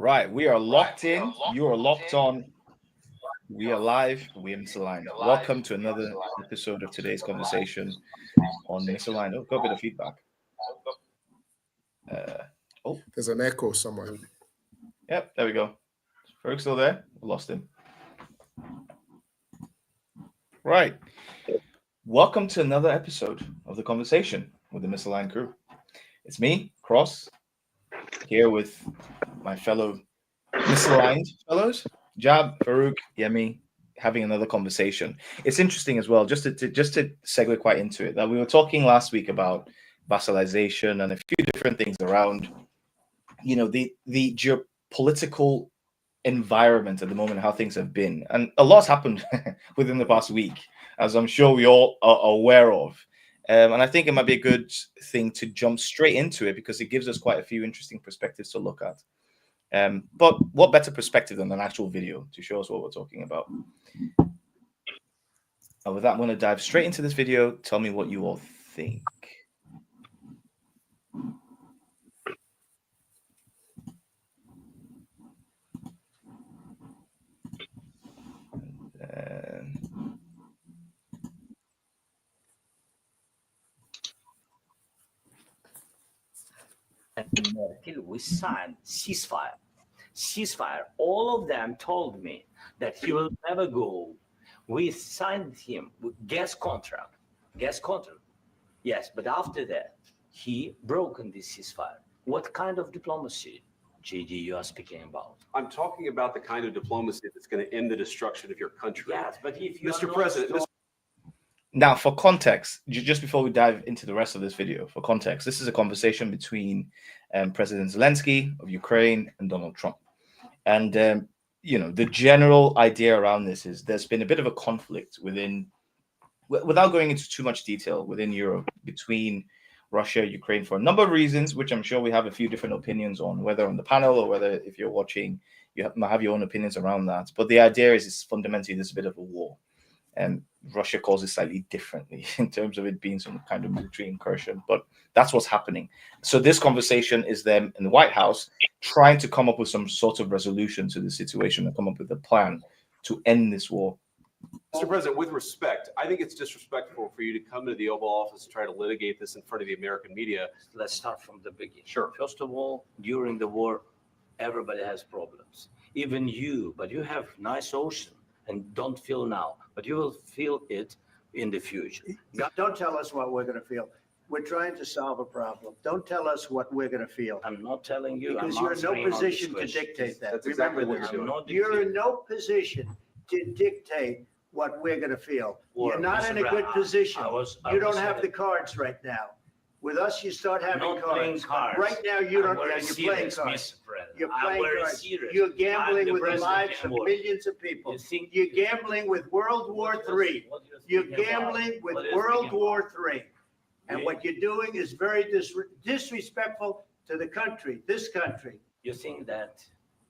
Right, we are locked in. You are locked on. We are live. We are misaligned. Welcome to another episode of today's conversation on Misaligned. Oh, got a bit of feedback. There's an echo somewhere. Yep, there we go. Farouk still there? We lost him. Right. Welcome to another episode of the conversation with the Misaligned crew. It's me, Cross, here with my fellow Misaligned fellows, Jab, Farouk, Yemi, having another conversation. It's interesting as well, just to segue quite into it, that we were talking last week about vassalization and a few different things around, the geopolitical environment at the moment, how things have been, and a lot's happened within the past week, as I'm sure we all are aware of. And I think it might be a good thing to jump straight into it because it gives us quite a few interesting perspectives to look at. But what better perspective than an actual video to show us what we're talking about? And with that, I'm going to dive straight into this video. Tell me what you all think. Until we signed ceasefire. All of them told me that he will never go. We signed him with gas contract. Yes, but after that, he broken this ceasefire. What kind of diplomacy, JD, you are speaking about? I'm talking about the kind of diplomacy that's going to end the destruction of your country. Yes, but if you Mr. President. Now, for context, just before we dive into the rest of this video, for context, this is a conversation between President Zelenskyy of Ukraine and Donald Trump. And, the general idea around this is there's been a bit of a conflict without going into too much detail, within Europe between Russia and Ukraine for a number of reasons, which I'm sure we have a few different opinions on, whether on the panel or whether if you're watching, you might have your own opinions around that. But the idea is it's fundamentally there's a bit of a war. And Russia calls it slightly differently in terms of it being some kind of military incursion, but that's what's happening. So this conversation is them in the White House trying to come up with some sort of resolution to the situation and come up with a plan to end this war. Mr. President, with respect, I think it's disrespectful for you to come to the Oval Office and try to litigate this in front of the American media. Let's start from the beginning. Sure. First of all, during the war, everybody has problems. Even you, but you have nice ocean and don't feel now, but you will feel it in the future. Don't tell us what we're going to feel. We're trying to solve a problem. Don't tell us what we're going to feel. I'm not telling you. Because I'm you're in no answering on position this to question. dictate that. That's Remember exactly what this. you're doing. You're in no position to dictate what we're going to feel. Or, You're not Mr. in a good Brown, position. I was You don't saying have the cards right now. With us, you start having not playing cards. cards. Right now, you don't. I'm Yeah, very you're serious, playing cards. Mr. President. You're I'm playing very cards. serious. You're I'm gambling the with the president lives and of what? millions of people. You think You're gambling with World War III. You're gambling with World War III. And what you're doing is very disrespectful to the country, this country. You think that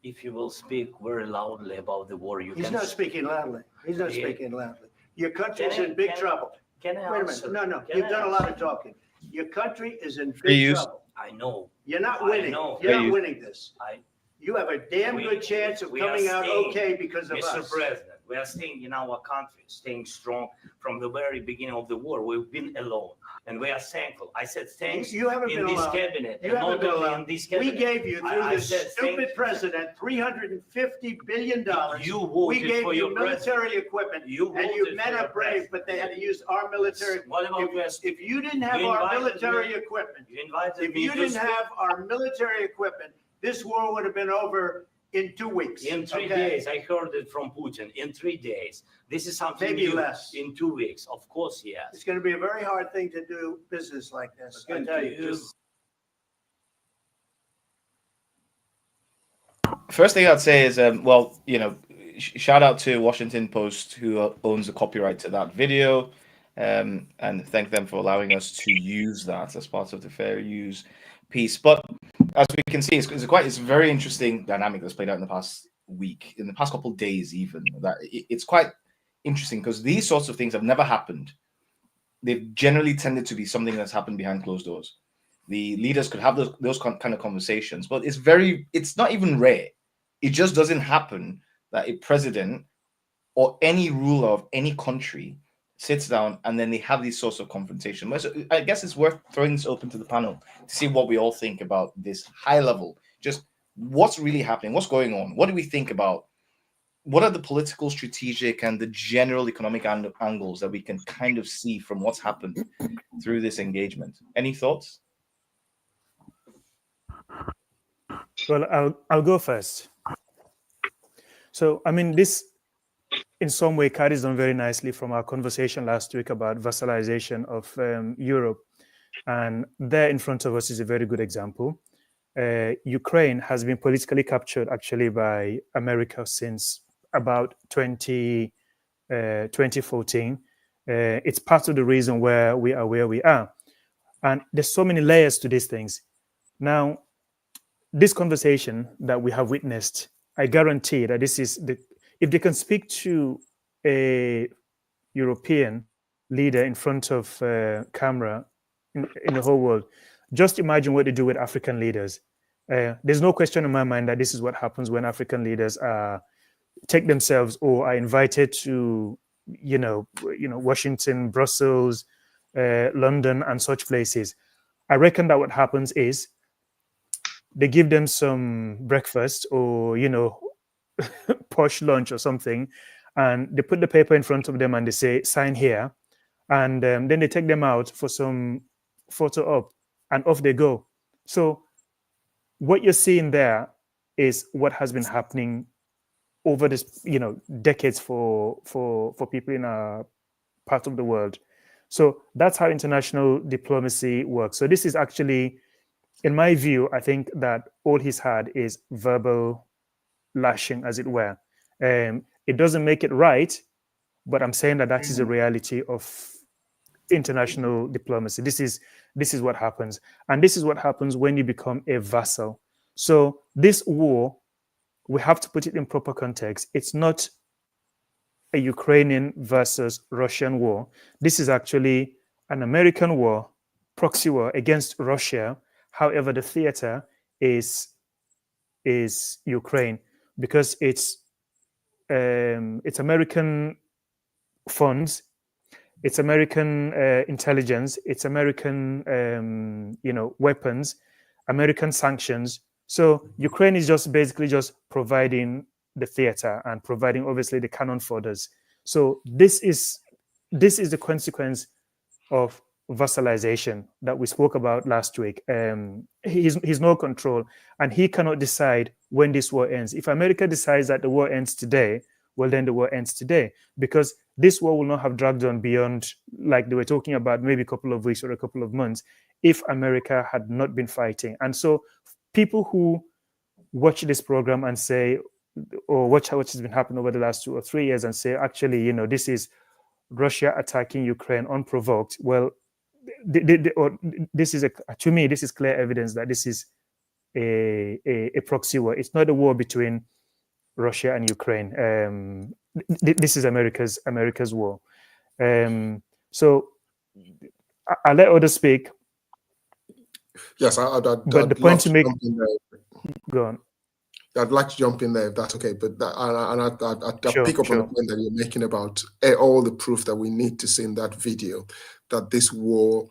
if you will speak very loudly about the war, He's not speaking loudly. He's not speaking loudly. Your country's in big trouble. Can I Wait a answer? minute. No, Can you've I done a answer? lot of talking. Your country is in Fair big use. trouble. I know. You're not I winning. know. You're Fair not use. winning this. You have a damn good chance of we are coming out staying, okay because of Mr. us. President, we are staying in our country, staying strong from the very beginning of the war. We've been alone, and we are thankful. I said thanks You haven't in been this alone. cabinet, You and haven't not been only alone. in this We cabinet. gave you, through I this said stupid thank- president, $350 billion. You We voted gave for you your military president. equipment, You and you voted men for your are brave, president. but they had to use our military. What about West? If you didn't have You our invited military me. equipment, You invited if me you to didn't speak. have our military equipment, this war would have been over in 2 weeks. In 3 okay? days, I heard it from Putin. In 3 days, this is something Maybe new. less. In 2 weeks, of course, yes. It's going to be a very hard thing to do business like this. I tell you. First thing I'd say is, shout out to Washington Post, who owns the copyright to that video, and thank them for allowing us to use that as part of the fair use piece. But as we can see, it's a very interesting dynamic that's played out in the past week, in the past couple of days, even. That it's quite interesting because these sorts of things have never happened. They've generally tended to be something that's happened behind closed doors. The leaders could have those kind of conversations, but it's not even rare it just doesn't happen that a president or any ruler of any country sits down and then they have these sorts of confrontation. I guess it's worth throwing this open to the panel to see what we all think about this high level. Just what's really happening, what's going on, what do we think about, what are the political, strategic, and the general economic angles that we can kind of see from what's happened through this engagement? Any thoughts? Well, I'll go first. So, I mean, this in some way carries on very nicely from our conversation last week about vassalization of Europe. And there in front of us is a very good example. Ukraine has been politically captured actually by America since about 2014. It's part of the reason where we are where we are. And there's so many layers to these things. Now, this conversation that we have witnessed, I guarantee that this is if they can speak to a European leader in front of camera in the whole world, just imagine what they do with African leaders. There's no question in my mind that this is what happens when African leaders take themselves or are invited to, Washington, Brussels, London, and such places. I reckon that what happens is they give them some breakfast or, posh lunch or something, and they put the paper in front of them and they say, sign here. And then they take them out for some photo op and off they go. So what you're seeing there is what has been happening over this, decades for people in our part of the world. So that's how international diplomacy works. So this is actually, in my view, I think that all he's had is verbal lashing, as it were. It doesn't make it right, but I'm saying that is a reality of international diplomacy. This is what happens, and this is what happens when you become a vassal. So this war, we have to put it in proper context. It's not a Ukrainian versus Russian war. This is actually an American war, proxy war against Russia. However, the theater is Ukraine, because it's American funds, it's American intelligence, it's American weapons, American sanctions. So Ukraine is just basically just providing the theater and providing obviously the cannon fodders. So this is the consequence of vassalization that we spoke about last week. He's no control, and he cannot decide when this war ends. If America decides that the war ends today, well, then the war ends today, because this war will not have dragged on beyond, like they were talking about, maybe a couple of weeks or a couple of months, if America had not been fighting. And so people who watch this program and say, or watch what has been happening over the last 2 or 3 years and say, actually, this is Russia attacking Ukraine unprovoked. Well, this is to me, this is clear evidence that this is a proxy war. It's not a war between Russia and Ukraine. This is America's war. So I'll let others speak. Yes, but the point to make, go on. I'd like to jump in there if that's okay, but I'll Sure, pick up sure. on the point that you're making about all the proof that we need to see in that video, that this war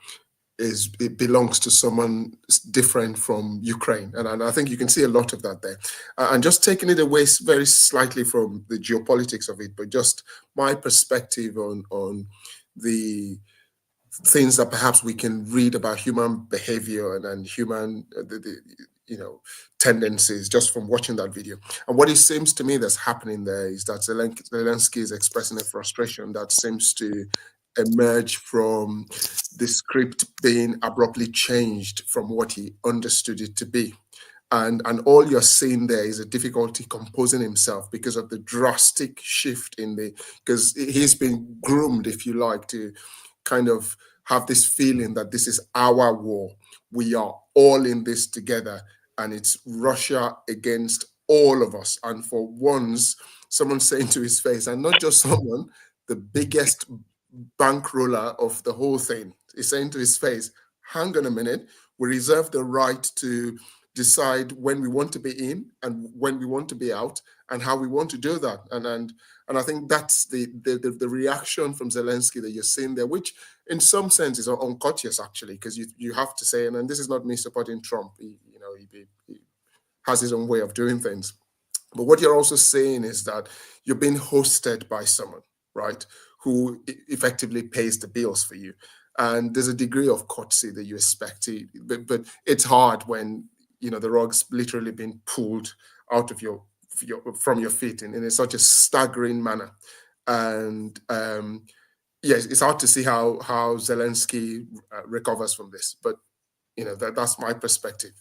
it belongs to someone different from Ukraine, and I think you can see a lot of that there. And just taking it away very slightly from the geopolitics of it, but just my perspective on the things that perhaps we can read about human behavior and human tendencies just from watching that video. And what it seems to me that's happening there is that Zelenskyy is expressing a frustration that seems to emerge from the script being abruptly changed from what he understood it to be. And all you're seeing there is a difficulty composing himself because of the drastic shift because he's been groomed, if you like, to kind of have this feeling that this is our war. We are all in this together, and it's Russia against all of us. And for once, someone's saying to his face, and not just someone, the biggest bankroller of the whole thing is saying to his face, hang on a minute, we reserve the right to decide when we want to be in and when we want to be out and how we want to do that. And I think that's the reaction from Zelensky that you're seeing there, which in some sense is uncourteous actually, because you have to say, and this is not me supporting Trump, he has his own way of doing things. But what you're also saying is that you're being hosted by someone, right, who effectively pays the bills for you. And there's a degree of courtesy that you expect, but it's hard when the rug's literally been pulled out of from your feet in such a staggering manner. And yes, it's hard to see how Zelensky recovers from this. But that's my perspective.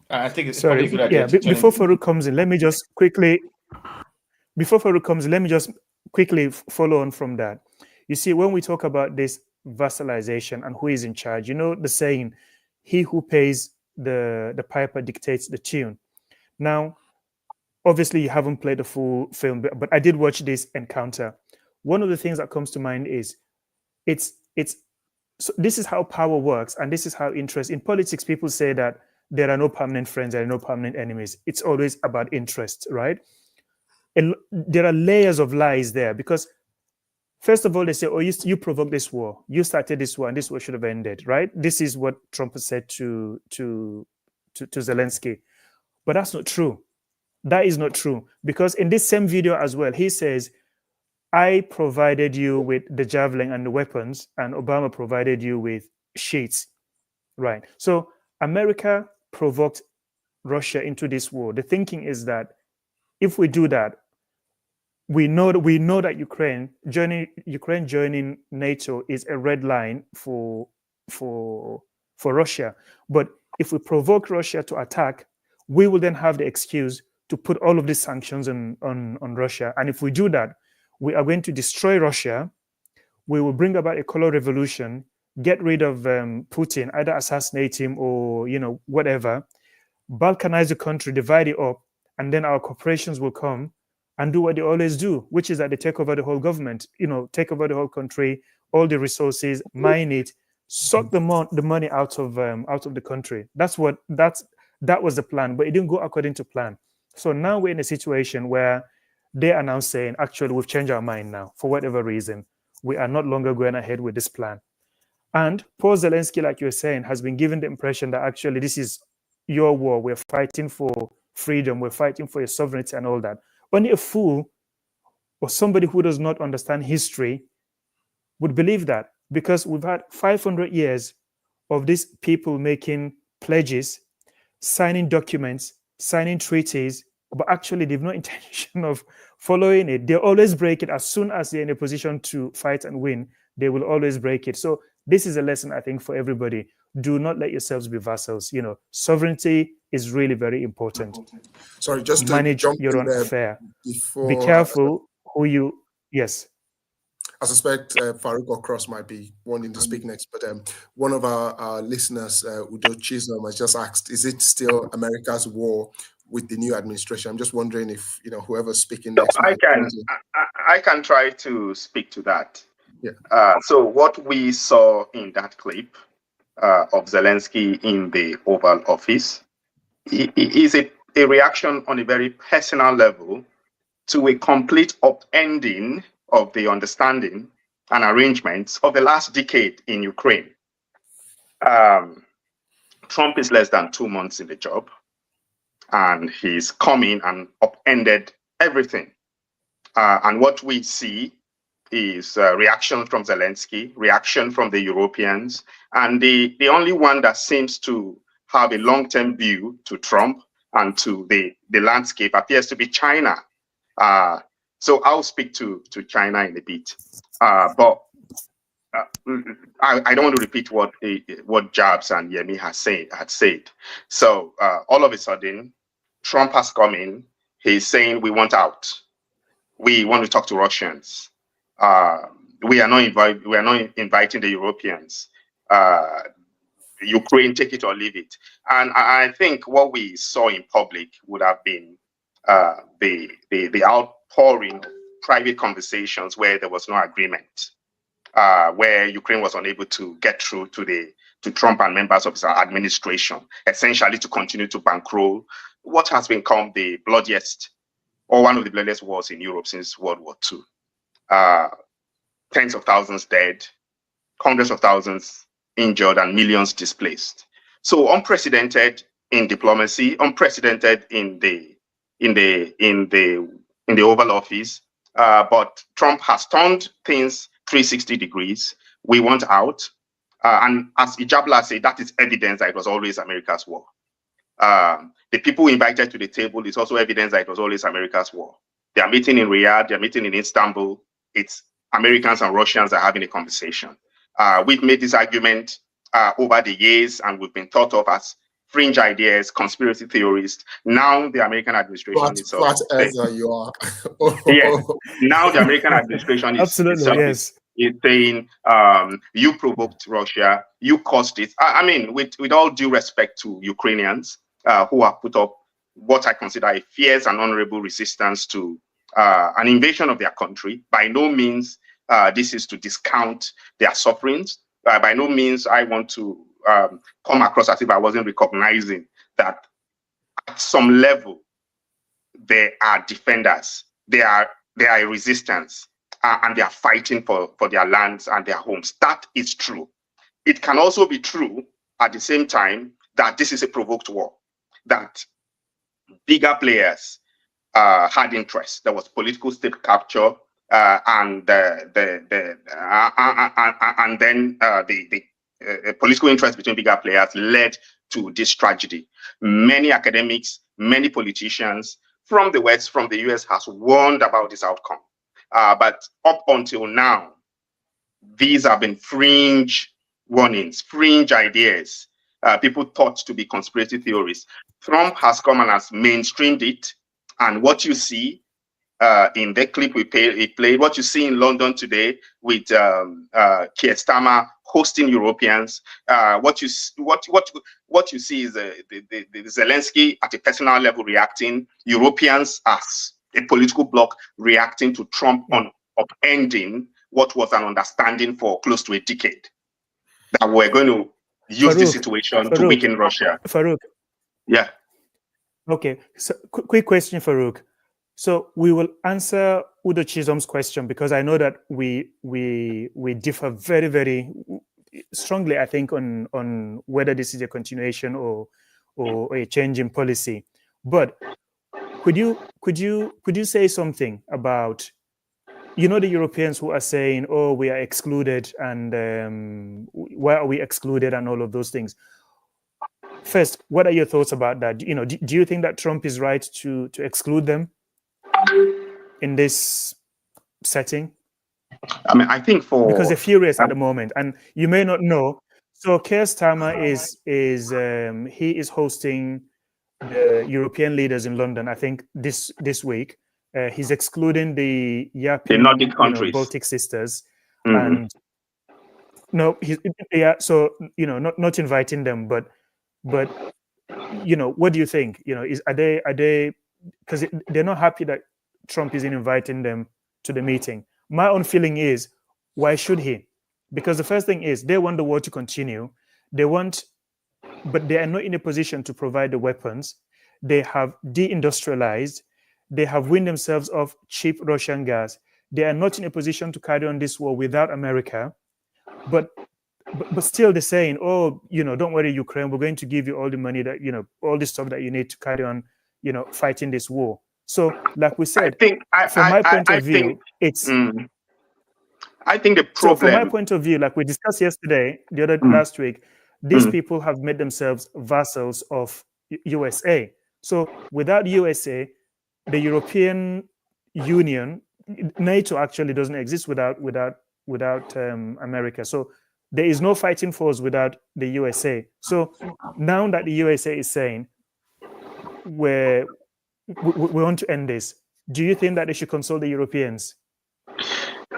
I think it's probably a good idea. Before Farouk comes in, let me just quickly. Before Farouk comes in, let me just quickly follow on from that. You see, when we talk about this vassalization and who is in charge, the saying, "He who pays the piper dictates the tune." Now, obviously, you haven't played the full film, but I did watch this encounter. One of the things that comes to mind is so this is how power works, and this is how interest in politics. People say that there are no permanent friends, there are no permanent enemies. It's always about interest, right? And there are layers of lies there, because first of all, they say, "Oh, you provoked this war. You started this war, and this war should have ended," right? This is what Trump has said to Zelensky. But that's not true. That is not true, because in this same video as well, he says, "I provided you with the javelin and the weapons, and Obama provided you with sheets," right? So America provoked Russia into this war. The thinking is that if we do that, we know that Ukraine joining NATO is a red line for Russia. But if we provoke Russia to attack, we will then have the excuse to put all of these sanctions on Russia. And if we do that, we are going to destroy Russia. We will bring about a color revolution, get rid of Putin, either assassinate him or whatever, balkanize the country, divide it up, and then our corporations will come and do what they always do, which is that they take over the whole government, take over the whole country, all the resources, mine it, suck the money out of the country. That was the plan, but it didn't go according to plan. So now we're in a situation where they are now saying, actually, we've changed our mind now for whatever reason. We are not longer going ahead with this plan. And poor Zelensky, like you're saying, has been given the impression that actually this is your war. We're fighting for freedom. We're fighting for your sovereignty and all that. Only a fool or somebody who does not understand history would believe that, because we've had 500 years of these people making pledges, signing documents, signing treaties, but actually they've no intention of following it. They always break it. As soon as they're in a position to fight and win, they will always break it. So this is a lesson, I think, for everybody. Do not let yourselves be vassals. Sovereignty is really very important. Sorry, just to manage jump your in own there affair. before, Be careful who you. Yes. I suspect Farouk or Cross might be wanting to speak next, but one of our listeners, Udo Chisholm, has just asked, "Is it still America's war with the new administration?" I'm just wondering if whoever's speaking next. I can try to speak to that. Yeah. So what we saw in that clip of Zelensky in the Oval Office is a reaction on a very personal level to a complete upending of the understanding and arrangements of the last decade in Ukraine. Trump is less than 2 months in the job, and he's come in and upended everything. And what we see is reaction from Zelensky, reaction from the Europeans, and the only one that seems to have a long-term view to Trump and to the landscape appears to be China. So I'll speak to China in a bit, but I don't want to repeat what Jabs and Yemi had said. So all of a sudden, Trump has come in. He's saying we want out. We want to talk to Russians. We are not inviting the Europeans. Ukraine, take it or leave it. And I think what we saw in public would have been the outpouring of private conversations where there was no agreement, where Ukraine was unable to get through to to Trump and members of his administration, essentially to continue to bankroll what has become the bloodiest, or one of the bloodiest wars in Europe since World War II. Tens of thousands dead, hundreds of thousands injured, and millions displaced. So unprecedented in diplomacy, unprecedented in the Oval Office. But Trump has turned things 360 degrees. We want out. And as Ijabla said, that is evidence that it was always America's war. The people invited to the table is also evidence that it was always America's war. They are meeting in Riyadh, they are meeting in Istanbul. It's Americans and Russians are having a conversation. We've made this argument over the years, and we've been thought of as fringe ideas, conspiracy theorists. Now the American administration is flat earther you are. Yes. Now the American administration is Absolutely, yes. is saying you provoked Russia, you caused it. I mean, with all due respect to Ukrainians who have put up what I consider a fierce and honorable resistance to an invasion of their country. By no means this is to discount their sufferings. By no means I want to come across as if I wasn't recognizing that at some level they are defenders, they are a resistance, and they are fighting for their lands and their homes. That is true. It can also be true at the same time that this is a provoked war, that bigger players had interest. There was political state capture, and then the political interest between bigger players led to this tragedy. Many academics, many politicians from the West, from the US, has warned about this outcome. But up until now, these have been fringe warnings, fringe ideas, people thought to be conspiracy theories. Trump has come and has mainstreamed it. And what you see in the clip we played, what you see in London today with Keir Starmer hosting Europeans, what you see is the Zelenskyy at a personal level reacting, Europeans as a political bloc reacting to Trump on upending what was an understanding for close to a decade, that we're going to use this situation to weaken Russia. Farouk. Yeah. Okay. So quick question, Farouk. So we will answer Udo Chisholm's question, because I know that we differ very, very strongly, I think, on whether this is a continuation or a change in policy. But could you say something about, the Europeans who are saying, oh, we are excluded, and why are we excluded, and all of those things? First, what are your thoughts about that? Do you think that Trump is right to exclude them in this setting? I mean, I think because they're furious at the moment, and you may not know. So Keir Starmer is hosting the European leaders in London, I think this week. He's excluding the Nordic countries, Baltic sisters, and no, not inviting them, but what do you think? Are they because they're not happy that Trump isn't inviting them to the meeting? My own feeling is, why should he? Because the first thing is, they want the war to continue. But they are not in a position to provide the weapons. They have deindustrialized. They have weaned themselves off cheap Russian gas. They are not in a position to carry on this war without America. But still they're saying, oh, don't worry, Ukraine, we're going to give you all the money that, all the stuff that you need to carry on, fighting this war. So, like we said, from my point of view, I think the problem. So from my point of view, like we discussed yesterday, last week, these people have made themselves vassals of USA. So without USA, the European Union, NATO actually doesn't exist without America. So there is no fighting force without the USA. So now that the USA is saying we want to end this, do you think that they should consult the Europeans?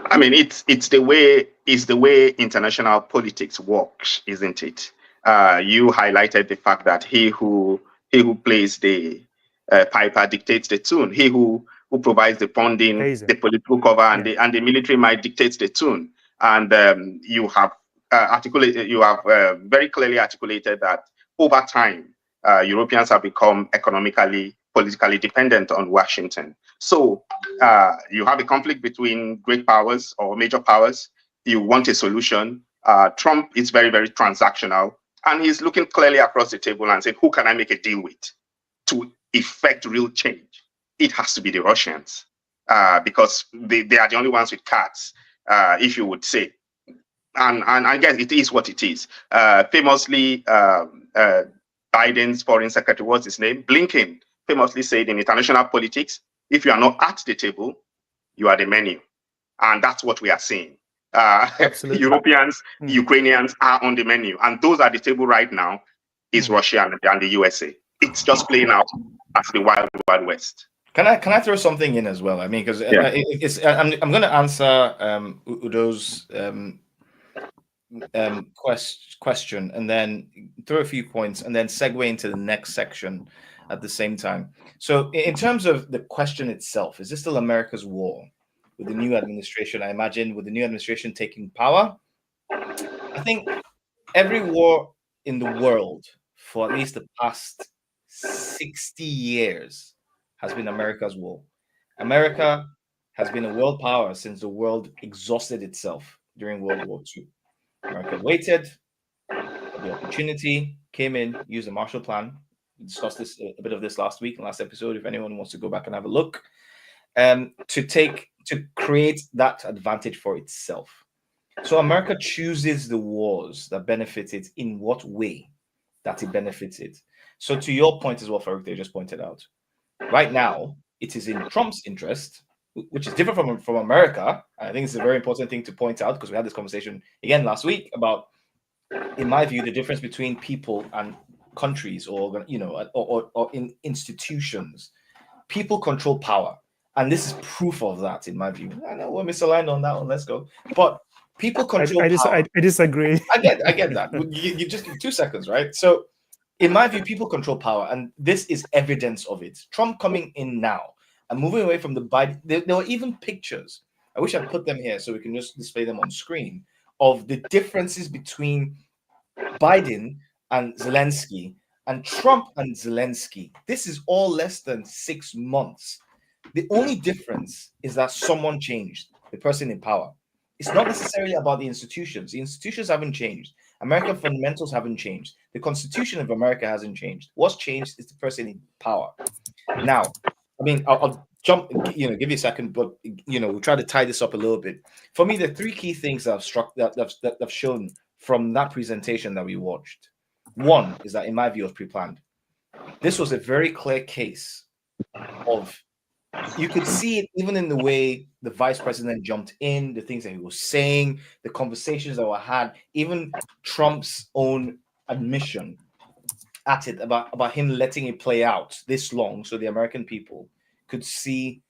I mean, it's the way international politics works, isn't it? You highlighted the fact that he who plays the piper dictates the tune. He who provides the funding, the political cover, and the military might dictate the tune. And you have very clearly articulated that over time, Europeans have become economically, politically dependent on Washington. So you have a conflict between great powers or major powers. You want a solution. Trump is very, very transactional, and he's looking clearly across the table and saying, who can I make a deal with to effect real change? It has to be the Russians, because they are the only ones with cards, if you would say. And I guess it is what it is. Famously, Biden's foreign secretary, what's his name? Blinken, famously said in international politics, if you are not at the table, you are the menu. And that's what we are seeing. Europeans, Ukrainians are on the menu. And those at the table right now is Russia and the USA. It's just playing out as the wild, wild west. Can I throw something in as well? I mean, because I'm going to answer Udo's question and then throw a few points and then segue into the next section at the same time. So in terms of the question itself, is this still America's war with the new administration? I imagine with the new administration taking power, I think every war in the world for at least the past 60 years has been America's war. America has been a world power since the world exhausted itself during World War II. America waited, the opportunity came in, used the Marshall Plan. We discussed this a bit of this last week, last episode. If anyone wants to go back and have a look, to create that advantage for itself. So America chooses the wars that benefit it in what way that it benefits it. So to your point as well, Farouk, they just pointed out, right now it is in Trump's interest, which is different from America. I think it's a very important thing to point out because we had this conversation again last week about, in my view, the difference between people and countries, or in institutions. People control power, and this is proof of that, in my view. I know we're misaligned on that one. Let's go. But people control power. I disagree. I get that. You just 2 seconds, right? So, in my view, people control power, and this is evidence of it. Trump coming in now and moving away from the Biden. There were even pictures. I wish I'd put them here so we can just display them on screen of the differences between Biden and Zelenskyy and Trump and Zelenskyy. This is all less than 6 months. The only difference is that someone changed, the person in power. It's not necessarily about the institutions. The institutions haven't changed. American fundamentals haven't changed. The Constitution of America hasn't changed. What's changed is the person in power. Now, I mean, I'll jump, give you a second, but we'll try to tie this up a little bit. For me, the 3 key things that have shown from that presentation that we watched. One is that, in my view, it was pre-planned. This was a very clear case of, you could see it even in the way the vice president jumped in, the things that he was saying, the conversations that were had, even Trump's own admission at it about him letting it play out this long so the American people could see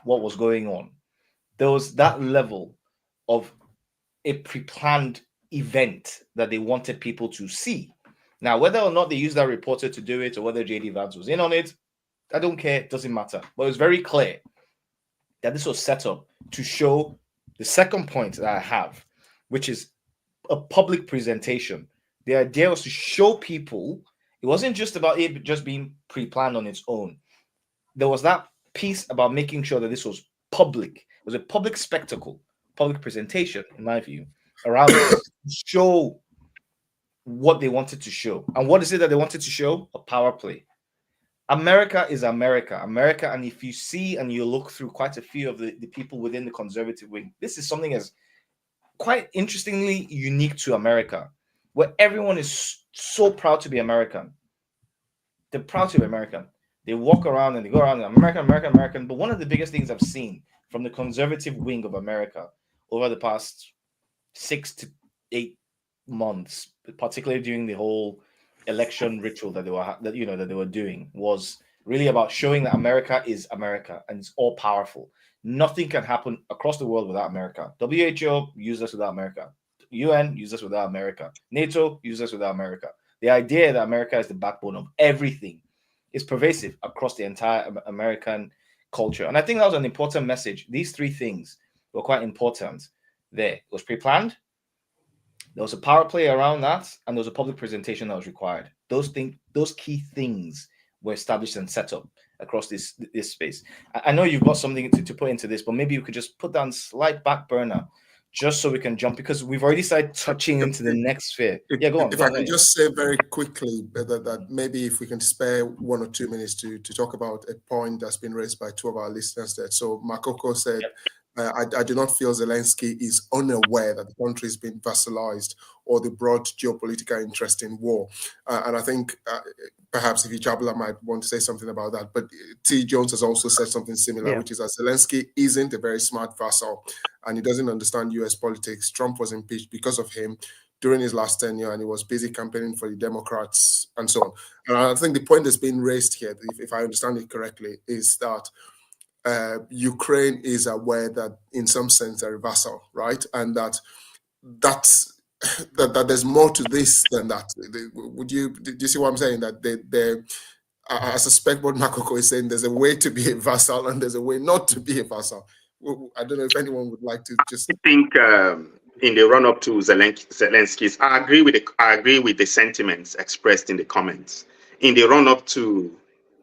what was going on. There was that level of a pre-planned event that they wanted people to see. Now, whether or not they used that reporter to do it or whether JD Vance was in on it, I don't care. It doesn't matter. But it was very clear that this was set up to show the second point that I have, which is a public presentation. The idea was to show people it wasn't just about it just being pre-planned on its own. There was that piece about making sure that this was public. It was a public spectacle, public presentation, in my view, around this, to show what they wanted to show. And what is it that they wanted to show? A power play. America is America. America, and if you see and you look through quite a few of the people within the conservative wing, this is something that's quite interestingly unique to America, where everyone is so proud to be American. They're proud to be American. They walk around and they go around American, American, American. But one of the biggest things I've seen from the conservative wing of America over the past 6 to 8 months, particularly during the whole election ritual that they were doing, was really about showing that America is America and it's all powerful. Nothing can happen across the world without America. WHO, useless without America. UN, useless without America. NATO, useless without America. The idea that America is the backbone of everything is pervasive across the entire American culture. And I think that was an important message. These 3 things were quite important there. It was pre-planned. There was a power play around that, and there was a public presentation that was required. Those key things were established and set up across this space. I know you've got something to put into this, but maybe you could just put down slight back burner just so we can jump, because we've already started touching into the next sphere. Yeah, go on. If I can just say very quickly that maybe if we can spare 1 or 2 minutes to talk about a point that's been raised by 2 of our listeners there. So Makoko said, I do not feel Zelensky is unaware that the country has been vassalized or the broad geopolitical interest in war. And I think perhaps if Ichabula might want to say something about that. But T. Jones has also said something similar, which is that Zelensky isn't a very smart vassal and he doesn't understand US politics. Trump was impeached because of him during his last tenure, and he was busy campaigning for the Democrats and so on. And I think the point that's being raised here, if I understand it correctly, is that Ukraine is aware that in some sense they're a vassal, right? And that there's more to this than that. Do you see what I'm saying? That I suspect what Makoko is saying, there's a way to be a vassal and there's a way not to be a vassal. I don't know if anyone would like to just... I think in the run-up to Zelensky's, I agree with the sentiments expressed in the comments. In the run-up to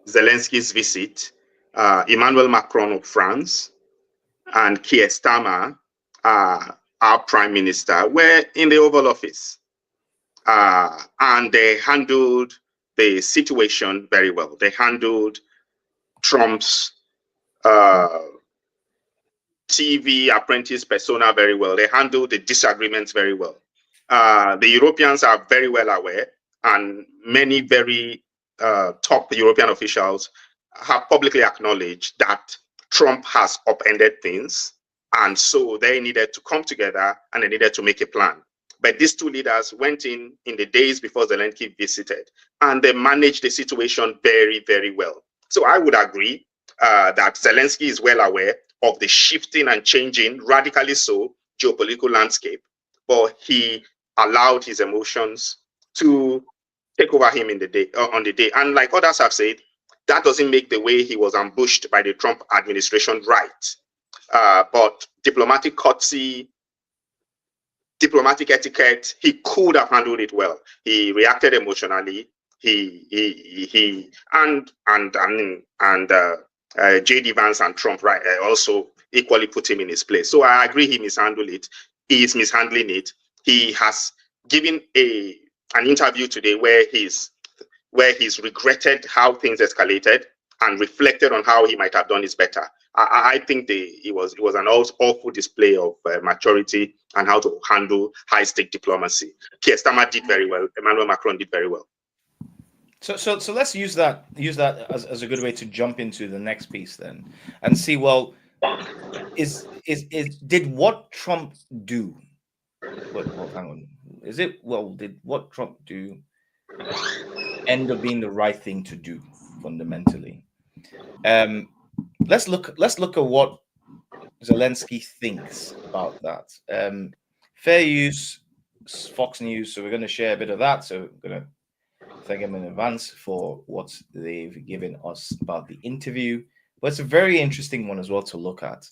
Zelensky's visit, Emmanuel Macron of France and Keir Starmer, our prime minister, were in the Oval Office. And they handled the situation very well. They handled Trump's TV apprentice persona very well. They handled the disagreements very well. The Europeans are very well aware, and many very top European officials have publicly acknowledged that Trump has upended things, and so they needed to come together and they needed to make a plan. But these 2 leaders went in the days before Zelensky visited, and they managed the situation very, very well. So I would agree that Zelensky is well aware of the shifting and changing, radically so, geopolitical landscape, but he allowed his emotions to take over him on the day. And like others have said, that doesn't make the way he was ambushed by the Trump administration right. But diplomatic courtesy, diplomatic etiquette, he could have handled it well. He reacted emotionally. J.D. Vance and Trump also equally put him in his place. So I agree he mishandled it. He is mishandling it. He has given an interview today where he's regretted how things escalated and reflected on how he might have done this better. I think it was an awful display of maturity and how to handle high-stake diplomacy. Keir Starmer did very well. Emmanuel Macron did very well. So let's use that as a good way to jump into the next piece then, and see, well, did what Trump do? Hang on. Did what Trump do end up being the right thing to do fundamentally? Let's look at what Zelensky thinks about that. Fair use, Fox News. So we're going to share a bit of that. So we're going to thank them in advance for what they've given us about the interview. But it's a very interesting one as well to look at.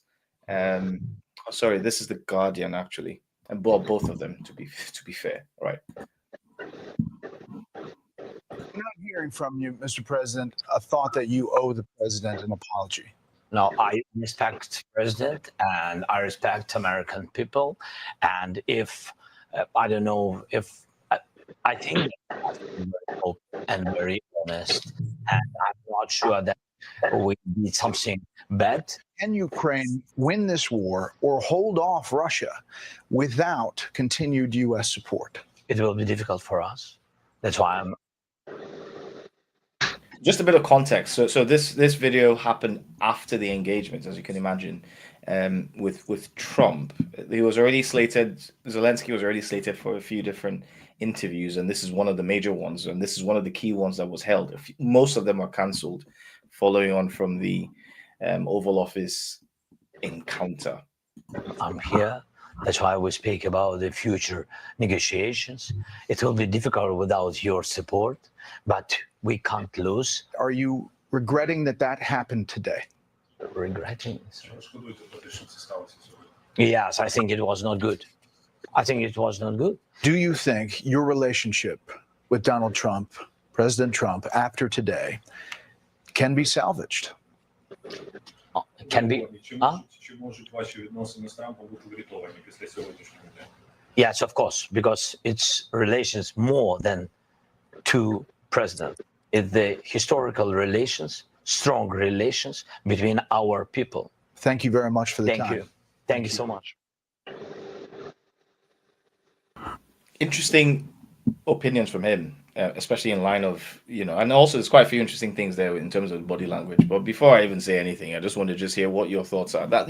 Sorry, this is the Guardian actually, and both of them to be fair. All right. I'm not hearing from you, Mr. President, a thought that you owe the president an apology. No, I respect the president and I respect American people. And if I don't know if I think that's very open and very honest, and I'm not sure that we did something bad. Can Ukraine win this war or hold off Russia without continued U.S. support? It will be difficult for us. That's why I'm. Just a bit of context. So this video happened after the engagement, as you can imagine, with Trump. He was already slated. Zelensky was already slated for a few different interviews, and this is one of the major ones, and this is one of the key ones that was held. Most of them are cancelled, following on from the Oval Office encounter. I'm here. That's why we speak about the future negotiations. It will be difficult without your support, but we can't lose. Are you regretting that happened today? Regretting. Yes, I think it was not good. I think it was not good. Do you think your relationship with Donald Trump, President Trump, after today, can be salvaged? Can be. Yes, of course, because it's relations more than two presidents. It's the historical relations, strong relations between our people. Thank you very much for the Thank time. you. Thank you so much. Interesting opinions from him, especially in line of, and also there's quite a few interesting things there in terms of body language. But before I even say anything, I just want to just hear what your thoughts are. That,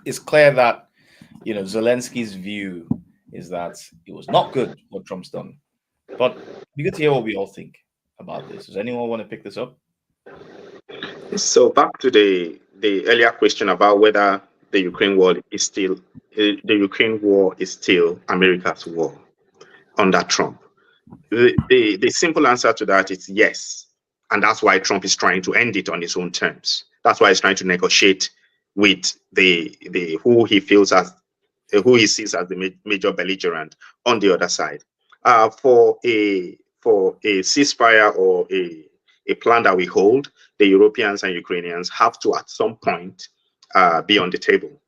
it's clear that, Zelensky's view is that it was not good what Trump's done. But it'd be good to hear what we all think about this. Does anyone want to pick this up? So back to the earlier question about whether the Ukraine war is still America's war under Trump. The simple answer to that is yes, and that's why Trump is trying to end it on his own terms. That's why he's trying to negotiate with the who he sees as the major belligerent on the other side. For a ceasefire or a plan that we hold, the Europeans and Ukrainians have to at some point be on the table,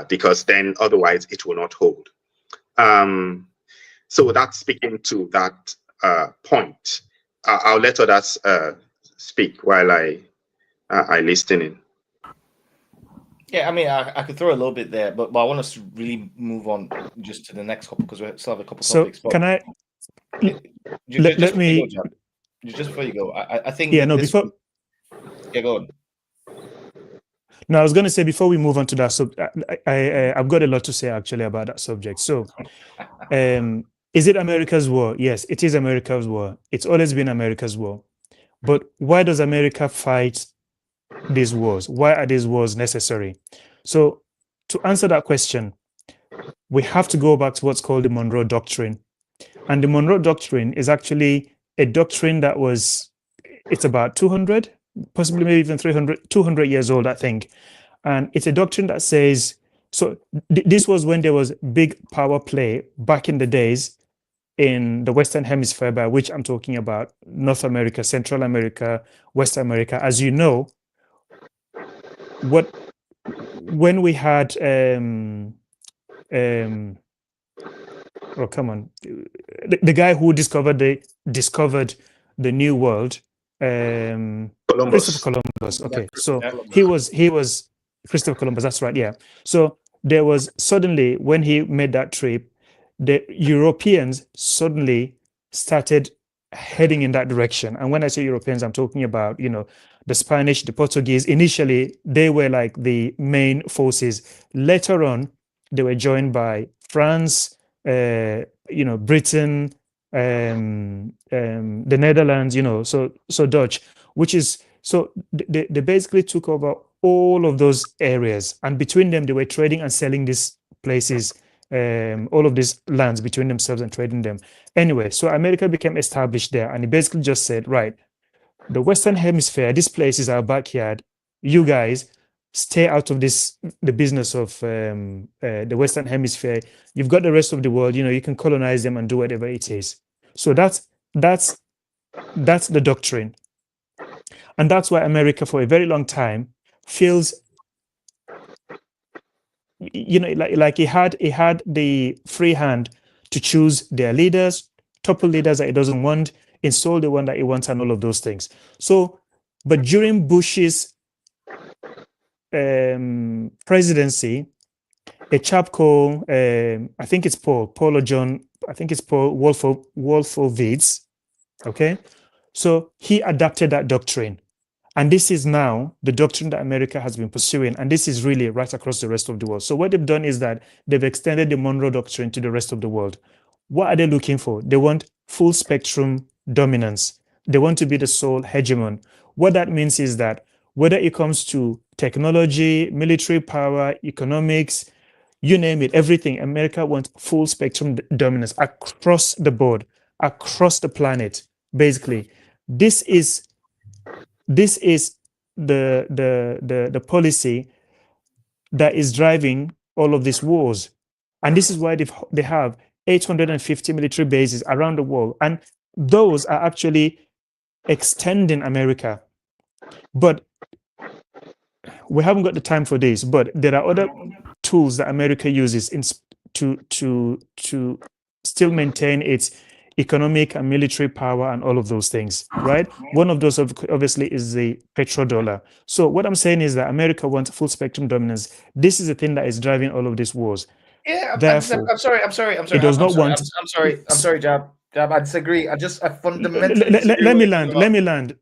because then otherwise it will not hold. So that's speaking to that point. I'll let others speak while I listen in. Yeah, I mean, I could throw a little bit there, but I want us to really move on just to the next couple, because we still have a couple topics. So can I just before you go, I think before. Yeah, go on. No, I was going to say before we move on to that, I've got a lot to say actually about that subject. So, is it America's war? Yes, it is America's war. It's always been America's war. But why does America fight these wars? Why are these wars necessary? So, to answer that question, we have to go back to what's called the Monroe Doctrine. And the Monroe Doctrine is actually a doctrine that it's about 200, possibly maybe even 200 years old, I think. And it's a doctrine that says, so this was when there was big power play back in the days in the Western Hemisphere, by which I'm talking about North America, Central America, West America. As you know, when we had oh, come on, the guy who discovered the New World, Christopher Columbus. Okay, so he was Christopher Columbus. That's right. Yeah. So there was suddenly, when he made that trip, the Europeans suddenly started heading in that direction. And when I say Europeans, I'm talking about, the Spanish, the Portuguese. Initially, they were like the main forces. Later on, they were joined by France, Britain, the Netherlands, so Dutch, which is, so they basically took over all of those areas, and between them they were trading and selling these places, all of these lands between themselves and trading them. Anyway, so America became established there, and he basically just said, right, the Western Hemisphere, this place is our backyard. You guys stay out of the business of the Western Hemisphere. You've got the rest of the world, you can colonize them and do whatever it is. So that's the doctrine. And that's why America for a very long time feels, like it had the free hand to choose their leaders, topple leaders that it doesn't want, install the one that it wants, and all of those things. So, but during Bush's presidency, a chap called, I think it's Paul Wolfowitz, okay? So he adapted that doctrine. And this is now the doctrine that America has been pursuing. And this is really right across the rest of the world. So what they've done is that they've extended the Monroe Doctrine to the rest of the world. What are they looking for? They want full spectrum dominance. They want to be the sole hegemon. What that means is that whether it comes to technology, military power, economics, you name it, everything, America wants full spectrum dominance across the board, across the planet, basically. This is the policy that is driving all of these wars. And this is why they have 850 military bases around the world. And those are actually extending America. But we haven't got the time for this, but there are other tools that America uses to still maintain its economic and military power and all of those things, right? One of those obviously is the petrodollar. So what I'm saying is that America wants full spectrum dominance. This is the thing that is driving all of these wars. Yeah, Therefore, I'm sorry. it does not want. I'm sorry, Jab. I disagree. I fundamentally disagree let me with land. you Let me land.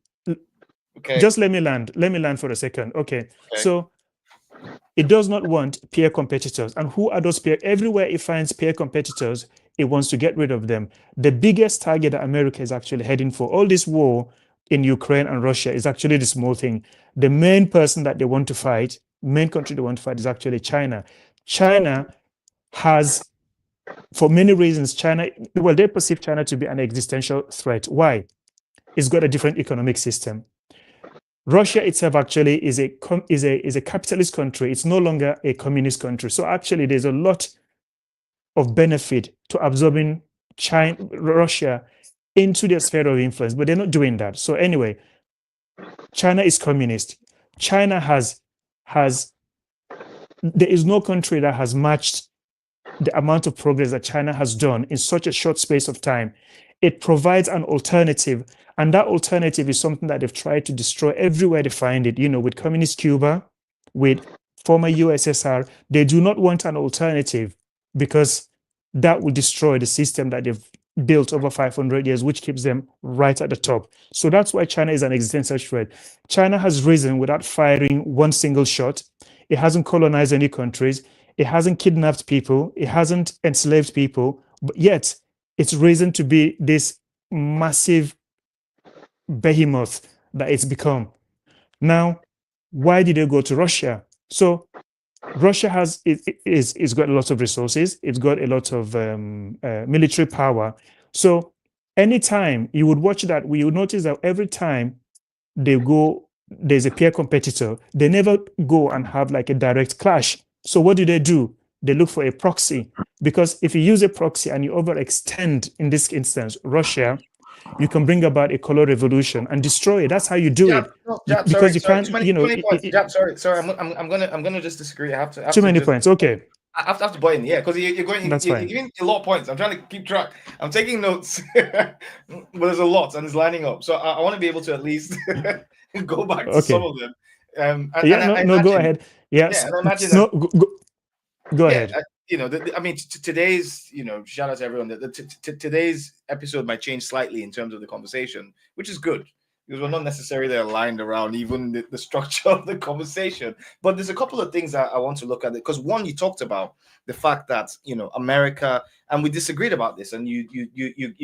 Okay. Just let me land. Let me land for a second. Okay. So it does not want peer competitors. And who are those peer? Everywhere it finds peer competitors, it wants to get rid of them. The biggest target that America is actually heading for, all this war in Ukraine and Russia, is actually the small thing. The main person that they want to fight, main country they want to fight, is actually China. China has, for many reasons, they perceive China to be an existential threat. Why? It's got a different economic system. Russia itself actually is a capitalist country. It's no longer a communist country. So actually, there's a lot of benefit to absorbing Russia into their sphere of influence, but they're not doing that. So anyway, China is communist. China there is no country that has matched the amount of progress that China has done in such a short space of time. It provides an alternative, and that alternative is something that they've tried to destroy everywhere they find it. With communist Cuba, with former USSR, they do not want an alternative because that will destroy the system that they've built over 500 years, which keeps them right at the top. So that's why China is an existential threat. China has risen without firing one single shot. It hasn't colonized any countries. It hasn't kidnapped people. It hasn't enslaved people. But yet, it's risen to be this massive behemoth that it's become. Now, why did they go to Russia? So Russia is got a lot of resources. It's got a lot of military power. So anytime you would watch that, we would notice that every time they go, there's a peer competitor, they never go and have like a direct clash. So what do? They look for a proxy, because if you use a proxy and you overextend, in this instance, Russia, you can bring about a color revolution and destroy it. That's how you do it. Because you can't, too many points. Sorry. I'm gonna just disagree. I have to too many points. Okay. I have to buy in, because you're giving a lot of points. I'm trying to keep track. I'm taking notes, but there's a lot and it's lining up. So I want to be able to at least go back to some of them. Go ahead. Yes. And I imagine go ahead. Today's, shout out to everyone. Today's episode might change slightly in terms of the conversation, which is good, because we're not necessarily aligned around even the structure of the conversation. But there's a couple of things that I want to look at. Because one, you talked about the fact that, America, and we disagreed about this, and you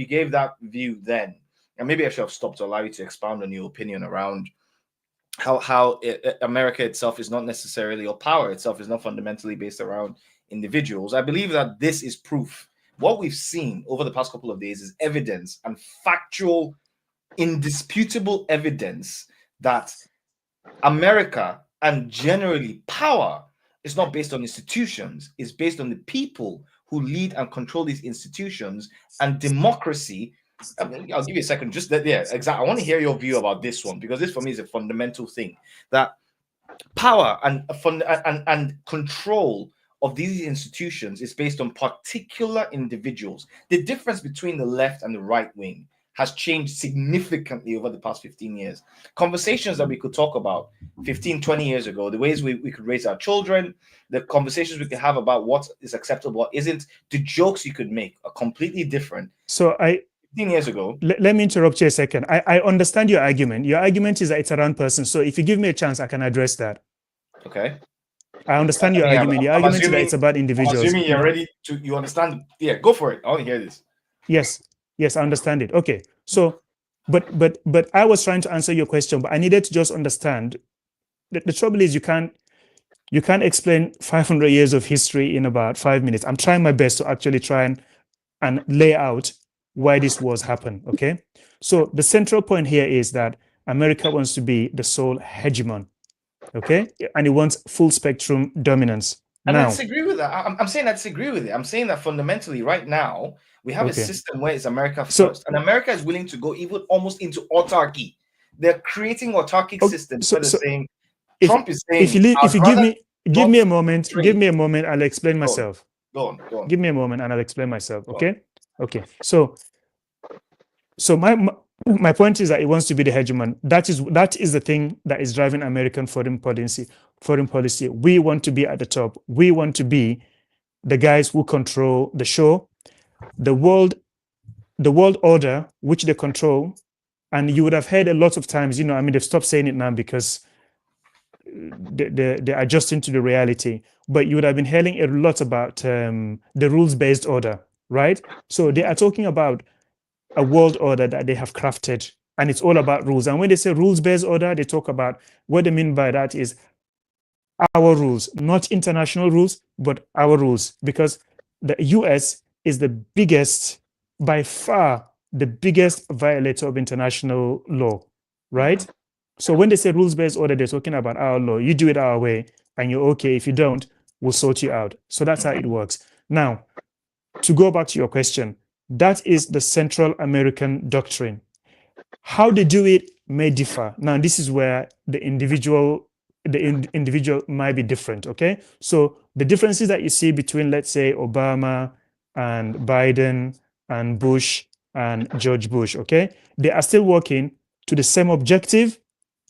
gave that view then. And maybe I should have stopped to allow you to expound on your opinion around how America itself is not necessarily, or power itself is not fundamentally based around individuals. I believe that this is proof. What we've seen over the past couple of days is evidence, and factual, indisputable evidence, that America, and generally power, is not based on institutions. It's based on the people who lead and control these institutions. And democracy, I'll give you a second. Just that, exactly. I want to hear your view about this one, because this for me is a fundamental thing, that power and control of these institutions is based on particular individuals. The difference between the left and the right wing has changed significantly over the past 15 years. Conversations that we could talk about 15, 20 years ago, the ways we could raise our children, the conversations we could have about what is acceptable, what isn't, the jokes you could make are completely different. So 15 years ago. Let me interrupt you a second. I understand your argument. Your argument is that it's around person. So if you give me a chance, I can address that. Okay. I understand your argument. Your argument is that it's about individuals. I'm assuming you're ready to, you understand. Yeah, go for it. I want to hear this. Yes, I understand it. Okay. So, but I was trying to answer your question, but I needed to just understand. The trouble is you can't explain 500 years of history in about 5 minutes. I'm trying my best to actually try and lay out why this wars happen. Okay. So the central point here is that America wants to be the sole hegemon. Okay, and it wants full spectrum dominance. And I Now, disagree with that. I'm saying I disagree with it. I'm saying that fundamentally, right now, we have a Okay. system where it's America So- first, and America is willing to go even almost into autarky. They're creating autarkic Okay, systems. so- Where they're so saying if- Trump is if saying, you "I'd give rather me a not moment, trade." give me a moment, I'll explain Go on. myself. Go on, go on. Give me a moment and I'll explain myself. Go on. Okay. Okay. So my point is that it wants to be the hegemon. That is the thing that is driving American foreign policy. We want to be at the top. We want to be the guys who control the show, the world order, which they control. And you would have heard a lot of times, they've stopped saying it now because they're adjusting to the reality. But you would have been hearing a lot about the rules-based order, right? So they are talking about a world order that they have crafted, and it's all about rules. And when they say rules-based order, they talk about what they mean by that is our rules, not international rules, but our rules, because the US is the biggest, by far, the biggest violator of international law, right? So when they say rules-based order, they're talking about our law. You do it our way, and you're okay. If you don't, we'll sort you out. So that's how it works. Now, to go back to your question, that is the Central American doctrine. How they do it may differ. Now, this is where the individual might be different, okay? So the differences that you see between, let's say, Obama and Biden and Bush and George Bush, okay? They are still working to the same objective,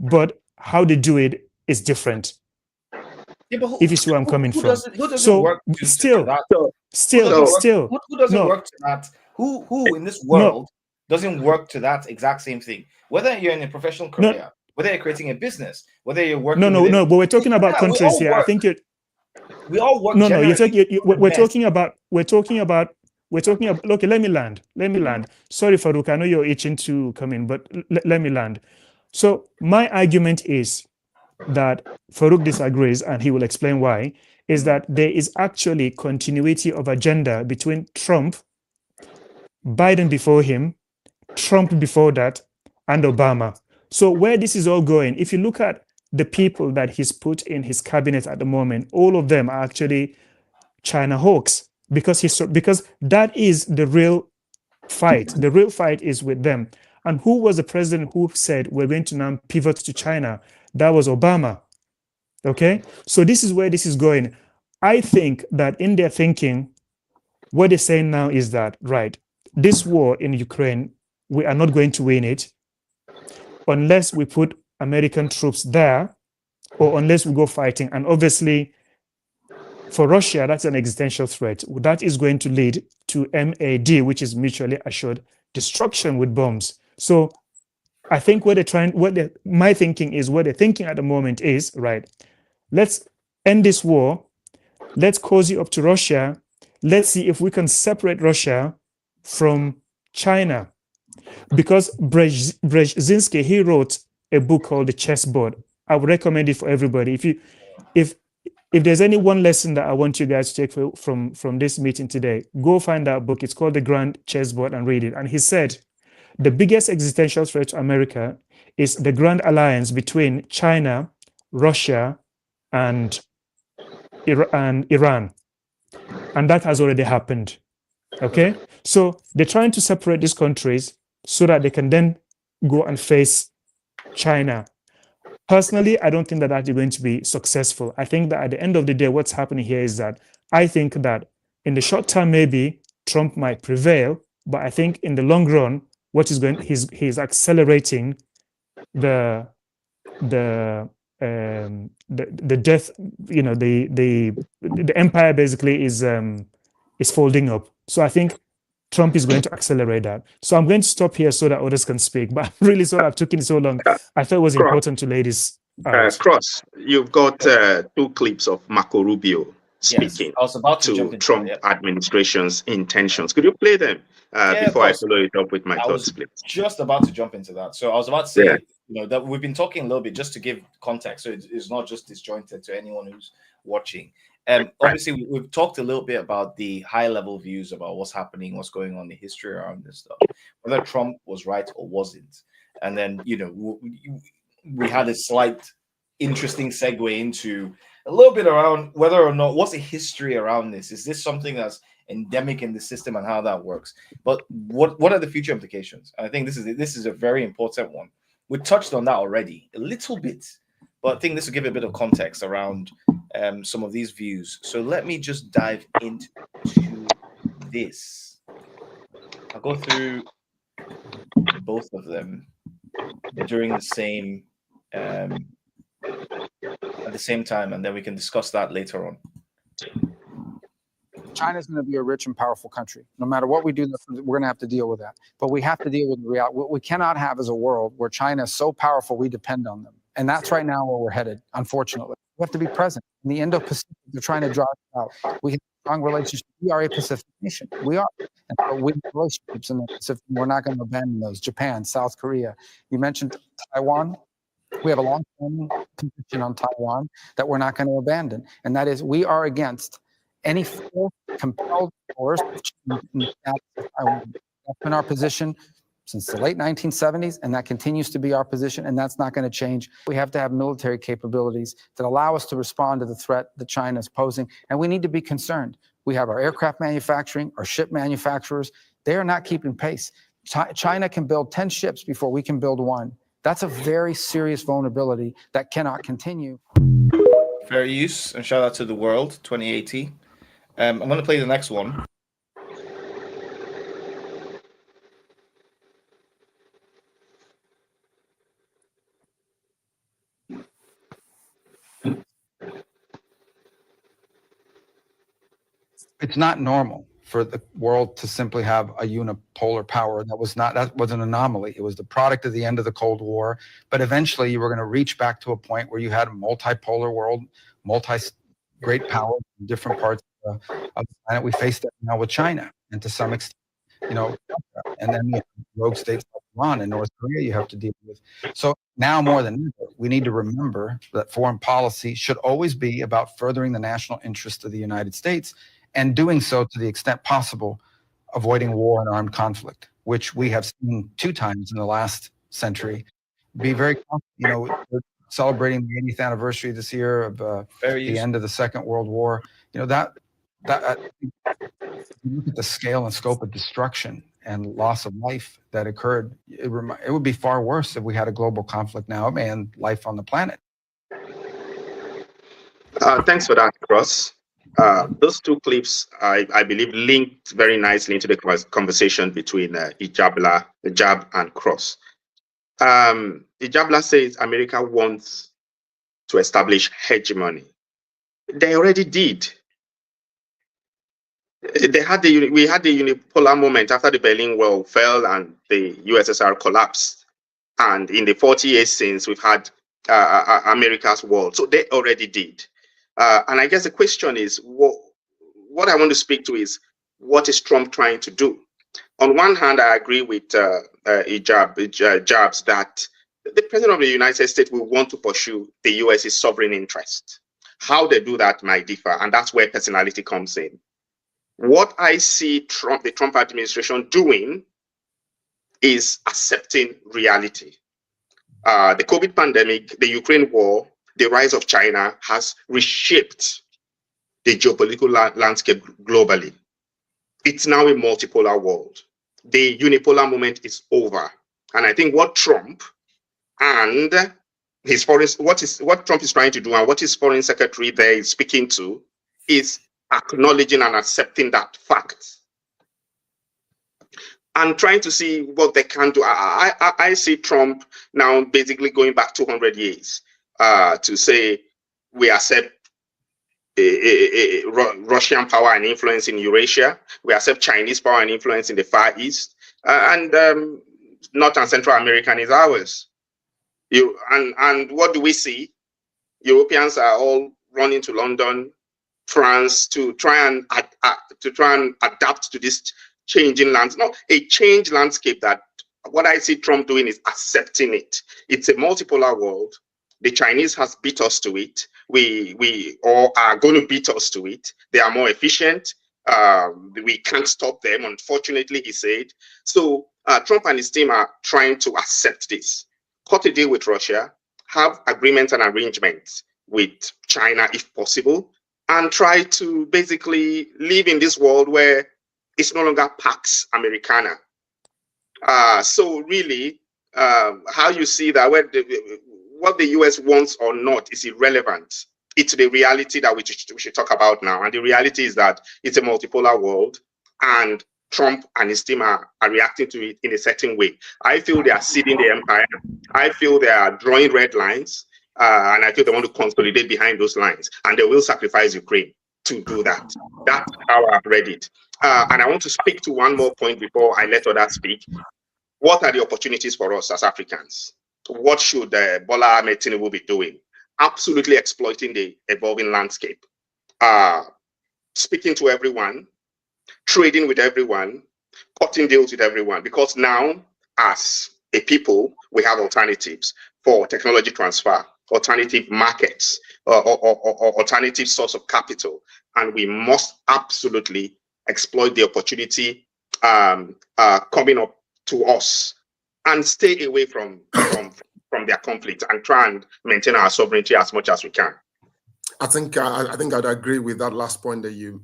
but how they do it is different. Yeah, but If you see where I'm coming who from. doesn't So work to still, that? still, Who doesn't no, work to that? Who in this world doesn't work to that exact same thing? Whether you're in a professional career, whether you're creating a business, whether you're working. No. But we're talking about countries here. I think we all work. No, you're talking. We're best. talking about. Okay, let me land. Sorry, Farouk. I know you're itching to come in, but let me land. So my argument is that Farouk disagrees, and he will explain why. Is that there is actually continuity of agenda between Trump, Biden before him, Trump before that, and Obama. So where this is all going, if you look at the people that he's put in his cabinet at the moment, all of them are actually China hawks, because that is the real fight. The real fight is with them. And who was the president who said we're going to now pivot to China? That was Obama. Okay, so this is where this is going. I think that in their thinking, what they're saying now is that, right, this war in Ukraine, we are not going to win it unless we put American troops there, or unless we go fighting. And obviously, for Russia, that's an existential threat. That is going to lead to MAD, which is mutually assured destruction with bombs. So I think my thinking is, what they're thinking at the moment is, right, let's end this war. Let's cozy up to Russia. Let's see if we can separate Russia from China. Because Brzezinski, he wrote a book called The Chessboard. I would recommend it for everybody. If there's any one lesson that I want you guys to take from this meeting today, go find that book. It's called The Grand Chessboard and read it. And he said, the biggest existential threat to America is the grand alliance between China, Russia, and Iran. And that has already happened. Okay? So they're trying to separate these countries so that they can then go and face China. Personally, I don't think that is going to be successful. I think that at the end of the day, what's happening here is that I think that in the short term, maybe Trump might prevail, but I think in the long run, he's accelerating the death. The empire basically is folding up. So I think Trump is going to accelerate that. So I'm going to stop here so that others can speak. But I'm really sorry I've taken so long. I thought it was important to lay this out. Cross, you've got 2 clips of Marco Rubio speaking I was about to jump into Trump administration's intentions. Could you play them before I follow it up with my thoughts, please? Just about to jump into that. So I was about to say, that we've been talking a little bit just to give context, so it's not just disjointed to anyone who's watching. Obviously, we've talked a little bit about the high-level views about what's happening, what's going on, the history around this stuff, whether Trump was right or wasn't. And then, we had a slight interesting segue into a little bit around whether or not what's the history around this. Is this something that's endemic in the system and how that works? But what are the future implications? And I think this is a very important one. We touched on that already a little bit, but I think this will give a bit of context around some of these views. So let me just dive into this. I'll go through both of them during the same at the same time, and then we can discuss that later on. China's going to be a rich and powerful country. No matter what we do, we're going to have to deal with that. But we have to deal with the reality. What we cannot have is a world where China is so powerful we depend on them. And that's right now where we're headed, unfortunately. We have to be present. In the Indo-Pacific, they're trying to drive us out. We have a strong relationship. We are a Pacific nation. We are. And so we have relationships in the Pacific. We're not going to abandon those. Japan, South Korea. You mentioned Taiwan. We have a long-standing position on Taiwan that we're not going to abandon. And that is we are against any forced, compelled, coerced change in the status of Taiwan. That's been our position since the late 1970s, and that continues to be our position, and that's not going to change. We have to have military capabilities that allow us to respond to the threat that China is posing, and we need to be concerned. We have our aircraft manufacturing, our ship manufacturers. They are not keeping pace. China can build 10 ships before we can build one. That's a very serious vulnerability that cannot continue. Fair use, and shout out to the world 2080. I'm going to play the next one. It's not normal for the world to simply have a unipolar power. That was an anomaly. It was the product of the end of the Cold War. But eventually you were going to reach back to a point where you had a multipolar world, great power in different parts of the planet. We face that now with China, and to some extent, and then you have rogue states like Iran and North Korea you have to deal with. So now more than ever, we need to remember that foreign policy should always be about furthering the national interest of the United States, and doing so to the extent possible, avoiding war and armed conflict, which we have seen 2 times in the last century. Be very, we're celebrating the 80th anniversary this year of the end of the Second World War. That you look at the scale and scope of destruction and loss of life that occurred, it would be far worse if we had a global conflict now and life on the planet. Thanks for that, Cross. Those 2 clips, I believe, linked very nicely into the conversation between Ijabla and Cross. Ijabla says America wants to establish hegemony. They already did. We had the unipolar moment after the Berlin Wall fell and the USSR collapsed. And in the 40 years since, we've had America's world. So they already did. And I guess the question is, what I want to speak to is, what is Trump trying to do? On one hand, I agree with Jabs that the president of the United States will want to pursue the US's sovereign interest. How they do that might differ, and that's where personality comes in. What I see the Trump administration doing is accepting reality. The COVID pandemic, the Ukraine war, the rise of China has reshaped the geopolitical landscape globally. It's now a multipolar world. The unipolar moment is over. And I think what Trump and what Trump is trying to do and what his foreign secretary there is speaking to is acknowledging and accepting that fact and trying to see what they can do. I see Trump now basically going back 200 years to say we accept Russian power and influence in Eurasia, we accept Chinese power and influence in the Far East, and North and Central America is ours. And what do we see? Europeans are all running to London, France to try and adapt to this changing landscape. No, a changed landscape that what I see Trump doing is accepting it. It's a multipolar world. The Chinese has beat us to it. We all are going to beat us to it. They are more efficient. We can't stop them, unfortunately, he said. So Trump and his team are trying to accept this, cut a deal with Russia, have agreements and arrangements with China if possible, and try to basically live in this world where it's no longer Pax Americana. So really, how you see that what the US wants or not is irrelevant. It's the reality that we should talk about now. And the reality is that it's a multipolar world, and Trump and his team are reacting to it in a certain way. I feel they are seeding the empire. I feel they are drawing red lines, and I feel they want to consolidate behind those lines, and they will sacrifice Ukraine to do that. That's how I've read it. And I want to speak to one more point before I let others speak. What are the opportunities for us as Africans? What should Bola Ahmed Tinubu be doing? Absolutely exploiting the evolving landscape. Speaking to everyone, trading with everyone, cutting deals with everyone, because now, as a people, we have alternatives for technology transfer, alternative markets, or alternative source of capital, and we must absolutely exploit the opportunity coming up to us and stay away from their conflict and try and maintain our sovereignty as much as we can. I think I'd agree with that last point that you've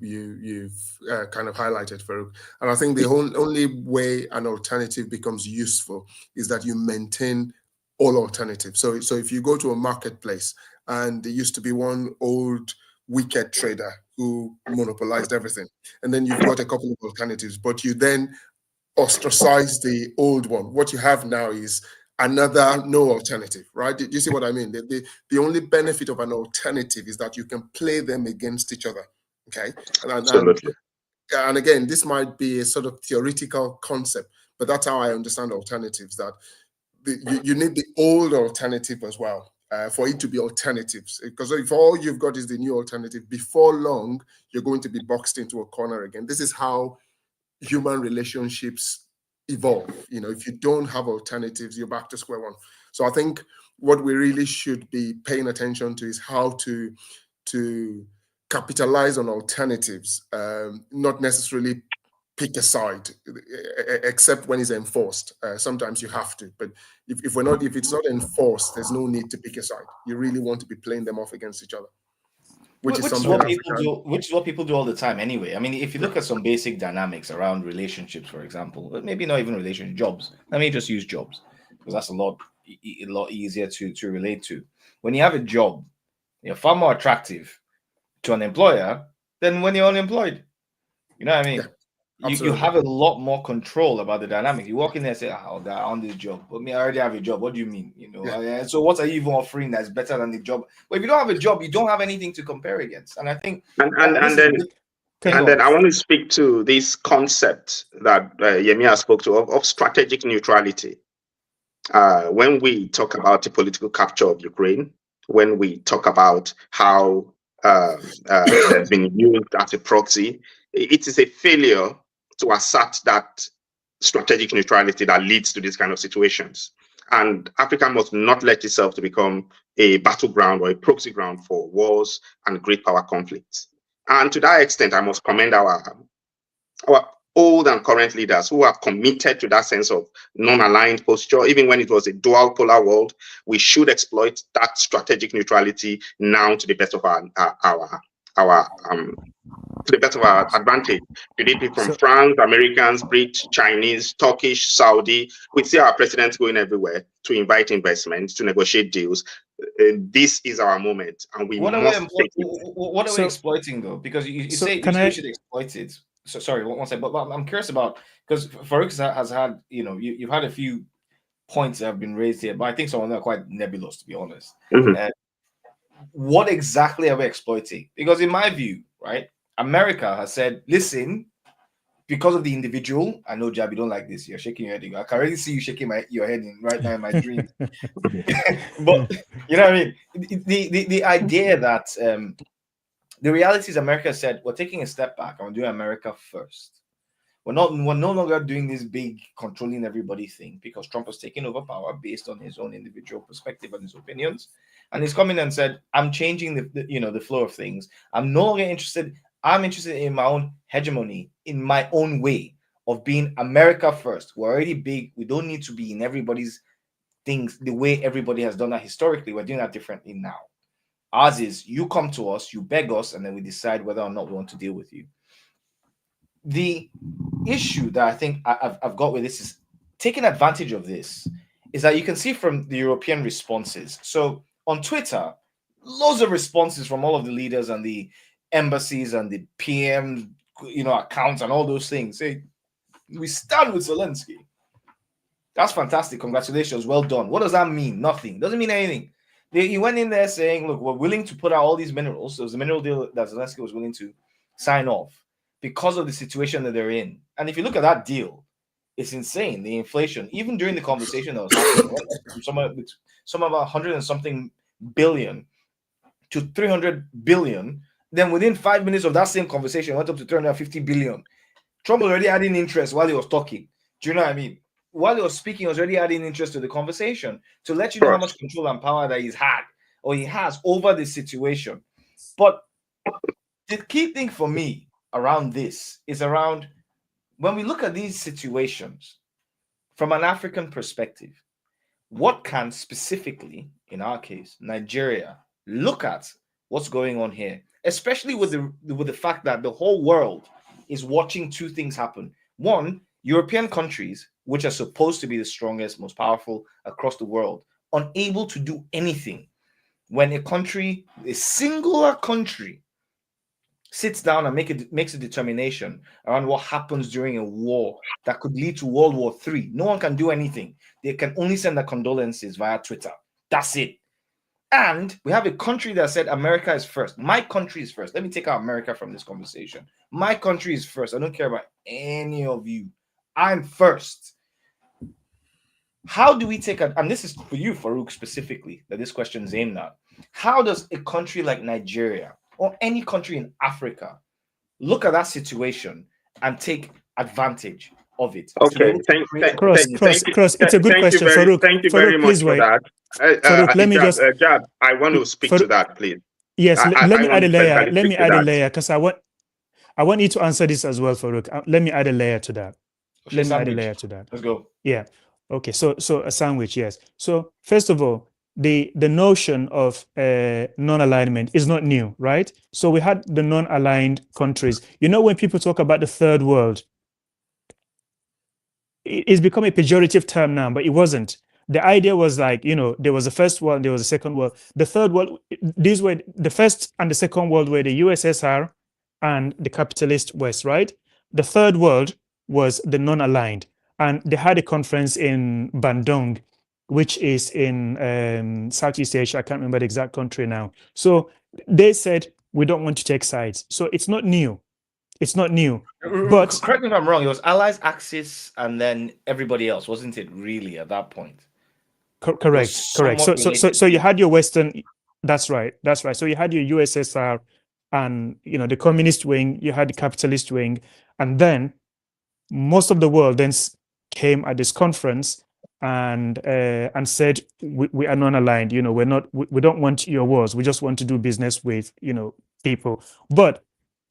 kind of highlighted, Farouk. And I think the only way an alternative becomes useful is that you maintain all alternatives. So if you go to a marketplace and there used to be one old wicked trader who monopolized everything, and then you've got a couple of alternatives, but you then ostracize the old one. What you have now is another no alternative, right? Do you see what I mean? The only benefit of an alternative is that you can play them against each other, okay? Absolutely. And again, this might be a sort of theoretical concept, but that's how I understand alternatives, that you need the old alternative as well for it to be alternatives. Because if all you've got is the new alternative, before long, you're going to be boxed into a corner again. This is how human relationships evolve. You know, if you don't have alternatives, you're back to square one. So I think what we really should be paying attention to is how to capitalize on alternatives, not necessarily pick a side, except when it's enforced. Sometimes you have to, but if it's not enforced, there's no need to pick a side. You really want to be playing them off against each other. Which is what people do all the time anyway. I mean, if you look at some basic dynamics around relationships, for example, maybe not even relationships, jobs. Let me just use jobs, because that's a lot easier to relate to. When you have a job, you're far more attractive to an employer than when you're unemployed. You know what I mean? Yeah. You have a lot more control about the dynamic. You walk in there and say, "Oh, they're on this job." But me, I already have a job. What do you mean? You know, Yeah. so what are you even offering that's better than the job? Well, if you don't have a job, you don't have anything to compare against. And I think, and then I want to speak to this concept that Yemia spoke to of strategic neutrality. When we talk about the political capture of Ukraine, when we talk about how they've been used as a proxy, it is a failure to assert that strategic neutrality that leads to these kind of situations. And Africa must not let itself to become a battleground or a proxy ground for wars and great power conflicts. And to that extent, I must commend our old and current leaders who are committed to that sense of non-aligned posture. Even when it was a dual polar world, we should exploit that strategic neutrality now to the best of our advantage. Should it be from France, Americans, British, Chinese, Turkish, Saudi? We see our presidents going everywhere to invite investment, to negotiate deals. This is our moment, and we must take it. What are we exploiting, though? Because you say we should exploit it. So sorry, one second, but I'm curious about, because Farouk has had, you've had a few points that have been raised here, but I think some of them are quite nebulous, to be honest. Mm-hmm. What exactly are we exploiting? Because in my view, right, America has said, listen, because of the individual, I know, Jab, you don't like this. You're shaking your head. I can already see you shaking your head right now in my dream. But you know what I mean? The idea that the reality is America said, we're taking a step back and we're doing America first. We're no longer doing this big controlling everybody thing, because Trump was taking over power based on his own individual perspective and his opinions. And he's coming and said, I'm changing the flow of things. I'm no longer interested. I'm interested in my own hegemony, in my own way of being America first. We're already big. We don't need to be in everybody's things the way everybody has done that historically. We're doing that differently now. Ours is you come to us, you beg us, and then we decide whether or not we want to deal with you. The issue that I think I've got with this is taking advantage of this is that you can see from the European responses. So on Twitter, loads of responses from all of the leaders and the embassies and the PM, accounts and all those things. Say, we stand with Zelenskyy. That's fantastic. Congratulations. Well done. What does that mean? Nothing. Doesn't mean anything. He went in there saying, look, we're willing to put out all these minerals. So it was a mineral deal that Zelenskyy was willing to sign off because of the situation that they're in. And if you look at that deal, it's insane. The inflation, even during the conversation that was happening, some about 100 and something billion to 300 billion. Then within 5 minutes of that same conversation, it went up to 350 billion. Trump was already adding interest while he was talking. Do you know what I mean? While he was speaking, he was already adding interest to the conversation to let you know how much control and power that he has over the situation. But the key thing for me around this is around when we look at these situations from an African perspective, what can specifically, in our case, Nigeria, look at what's going on here, especially with the fact that the whole world is watching two things happen. One, European countries, which are supposed to be the strongest, most powerful across the world, unable to do anything when a singular country sits down and makes a determination around what happens during a war that could lead to World War III. No one can do anything. They can only send their condolences via Twitter. That's it. And we have a country that said America is first. My country is first. Let me take out America from this conversation. My country is first. I don't care about any of you. I'm first. How do we take and this is for you, Farouk, specifically, that this question is aimed at. How does a country like Nigeria or any country in Africa look at that situation and take advantage of it? Okay, Cross. It's a good question, Farouk. Thank you very much for that. Farouk, let me just. Jab, I want to speak to that, please. Yes, let me add a layer. Let me add a layer because I want you to answer this as well, Farouk. Let me add a layer to that. Let me add a layer to that. Let's go. Yeah. Okay. So a sandwich, yes. So first of all, the notion of non-alignment is not new, right? So we had the non-aligned countries. When people talk about the third world, it's become a pejorative term now, but it wasn't. The idea was like, there was the first world, there was the second world. The third world, these were the first and the second world were the USSR and the capitalist West, right? The third world was the non-aligned. And they had a conference in Bandung, which is in Southeast Asia. I can't remember the exact country now. So they said, we don't want to take sides. So it's not new. It's not new. But correct me if I'm wrong. It was Allies, Axis, and then everybody else, wasn't it? Really, at that point. Correct. So you had your Western. That's right. So you had your USSR, and the communist wing. You had the capitalist wing, and then most of the world then came at this conference and said we are non-aligned. We don't want your wars. We just want to do business with people. But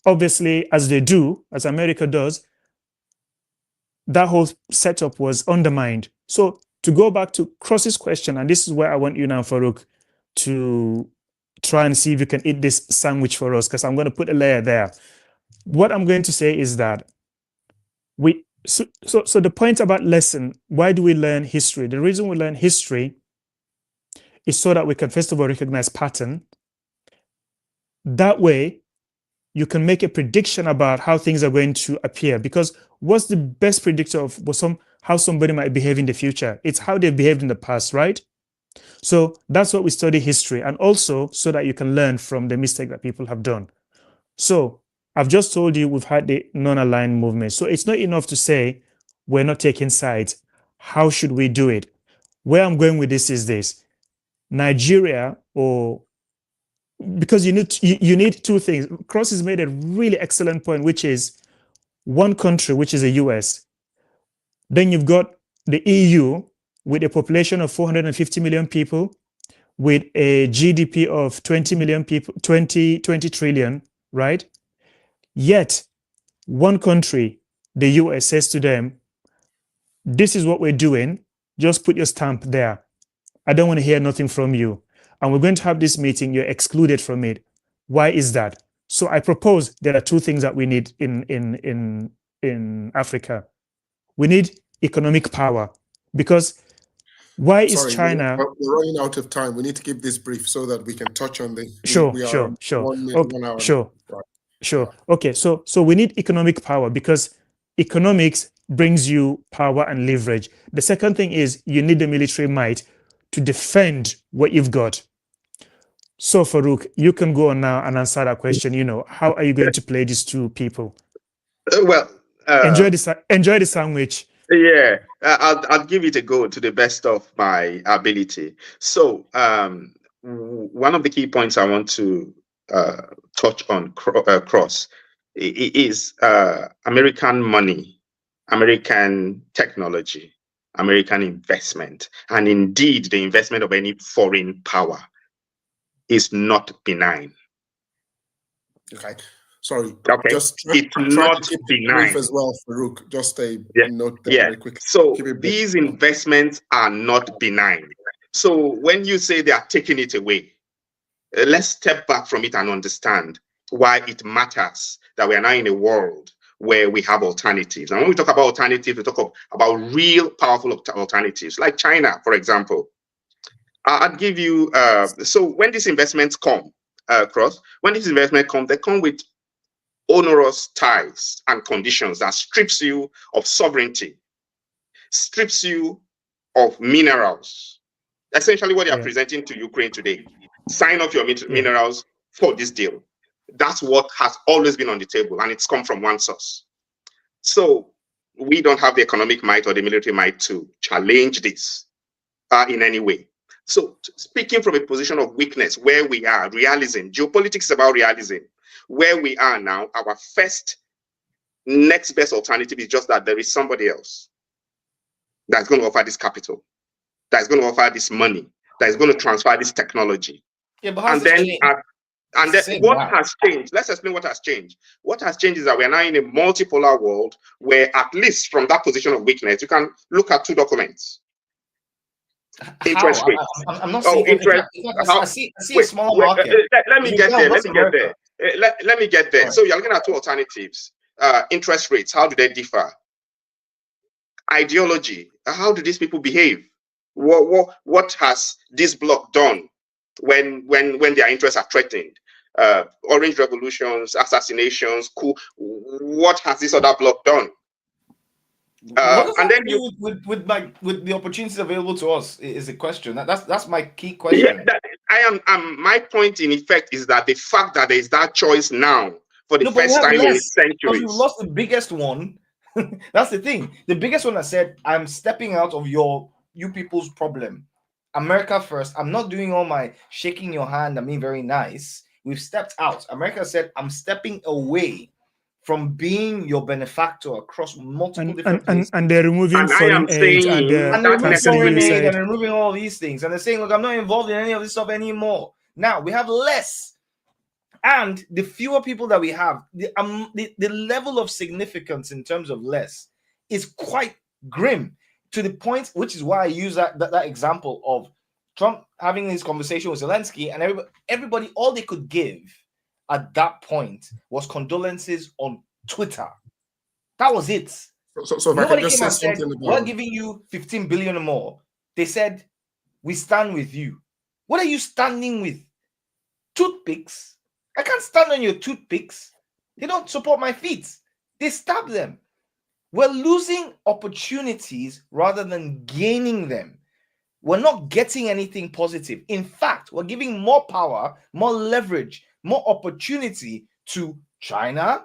obviously, as America does, that whole setup was undermined. So to go back to Cross's question, and this is where I want you now, Farouk, to try and see if you can eat this sandwich for us, because I'm going to put a layer there. What I'm going to say is that so the point about lesson, why do we learn history? The reason we learn history is so that we can, first of all, recognize pattern. That way, you can make a prediction about how things are going to appear. Because what's the best predictor of how somebody might behave in the future? It's how they've behaved in the past, right? So that's what we study history, and also so that you can learn from the mistake that people have done. So I've just told you we've had the non-aligned movement. So it's not enough to say we're not taking sides. How should we do it? Where I'm going with this is this. Nigeria, because you need two things. Cross has made a really excellent point, which is one country, which is the US. Then you've got the EU with a population of 450 million people, with a GDP of 20 million people, 20 trillion, right? Yet one country, the US, says to them, this is what we're doing, just put your stamp there. I don't want to hear nothing from you. And we're going to have this meeting, you're excluded from it. Why is that? So I propose there are two things that we need in Africa. We need economic power, because why is Sorry, China? we're running out of time. We need to keep this brief so that we can touch on the. Sure. We are Sure. 1 minute, Okay, 1 hour. sure. Right. Sure. Okay. So we need economic power, because economics brings you power and leverage. The second thing is you need the military might to defend what you've got. So Farouk, you can go on now and answer that question. How are you going to play these two people? Well, Enjoy the sandwich. yeah, I'll give it a go to the best of my ability. So, one of the key points I want to touch on, Cross, is American money, American technology, American investment, and indeed the investment of any foreign power is not benign. Okay. Sorry. Okay. Just it's try not to keep it benign brief as well, Farouk. Just a note there yeah. very quick. So these investments are not benign. So when you say they are taking it away, let's step back from it and understand why it matters that we are now in a world where we have alternatives. And when we talk about alternatives, we talk about real powerful alternatives, like China, for example. I'd give you, so when these investments come, Cross, when these investments come, they come with onerous ties and conditions that strips you of sovereignty, strips you of minerals. Essentially what they are presenting to Ukraine today. Sign off your minerals for this deal. That's what has always been on the table, and it's come from one source. So we don't have the economic might or the military might to challenge this in any way. So speaking from a position of weakness, where we are, realism, geopolitics is about realism. Where we are now, our first, next best alternative is just that there is somebody else that's going to offer this capital, that's going to offer this money, that is going to transfer this technology. Yeah, but how's this changed? And then what has changed? Let's explain what has changed. What has changed is that we are now in a multipolar world where, at least from that position of weakness, you can look at two documents. Interest rates. I'm not saying interest. I see a smaller market. Let me get there. Let me get there. Right. So you're looking at two alternatives. Interest rates, how do they differ? Ideology, how do these people behave? What has this bloc done when their interests are threatened? Orange revolutions, assassinations, coup. What has this other bloc done? What does that do with the opportunities available to us is the question. That's my key question. Yeah, my point in effect is that the fact that there is that choice now for the first time in centuries. Because you lost the biggest one. That's the thing. The biggest one that said, I'm stepping out of you people's problem. America first. I'm not doing all my shaking your hand and being very nice. We've stepped out. America said, I'm stepping away from being your benefactor across multiple different places. And they're removing foreign aid and they're removing all these things. And they're saying, look, I'm not involved in any of this stuff anymore. Now we have less. And the fewer people that we have, the level of significance in terms of less is quite grim, to the point, which is why I use that example of Trump having this conversation with Zelenskyy, and everybody, all they could give at that point was condolences on Twitter. That was it. So if nobody came and said, we're giving you 15 billion or more. They said, we stand with you. What are you standing with? Toothpicks? I can't stand on your toothpicks. They don't support my feet. They stab them. We're losing opportunities rather than gaining them. We're not getting anything positive. In fact, we're giving more power, more leverage, more opportunity to China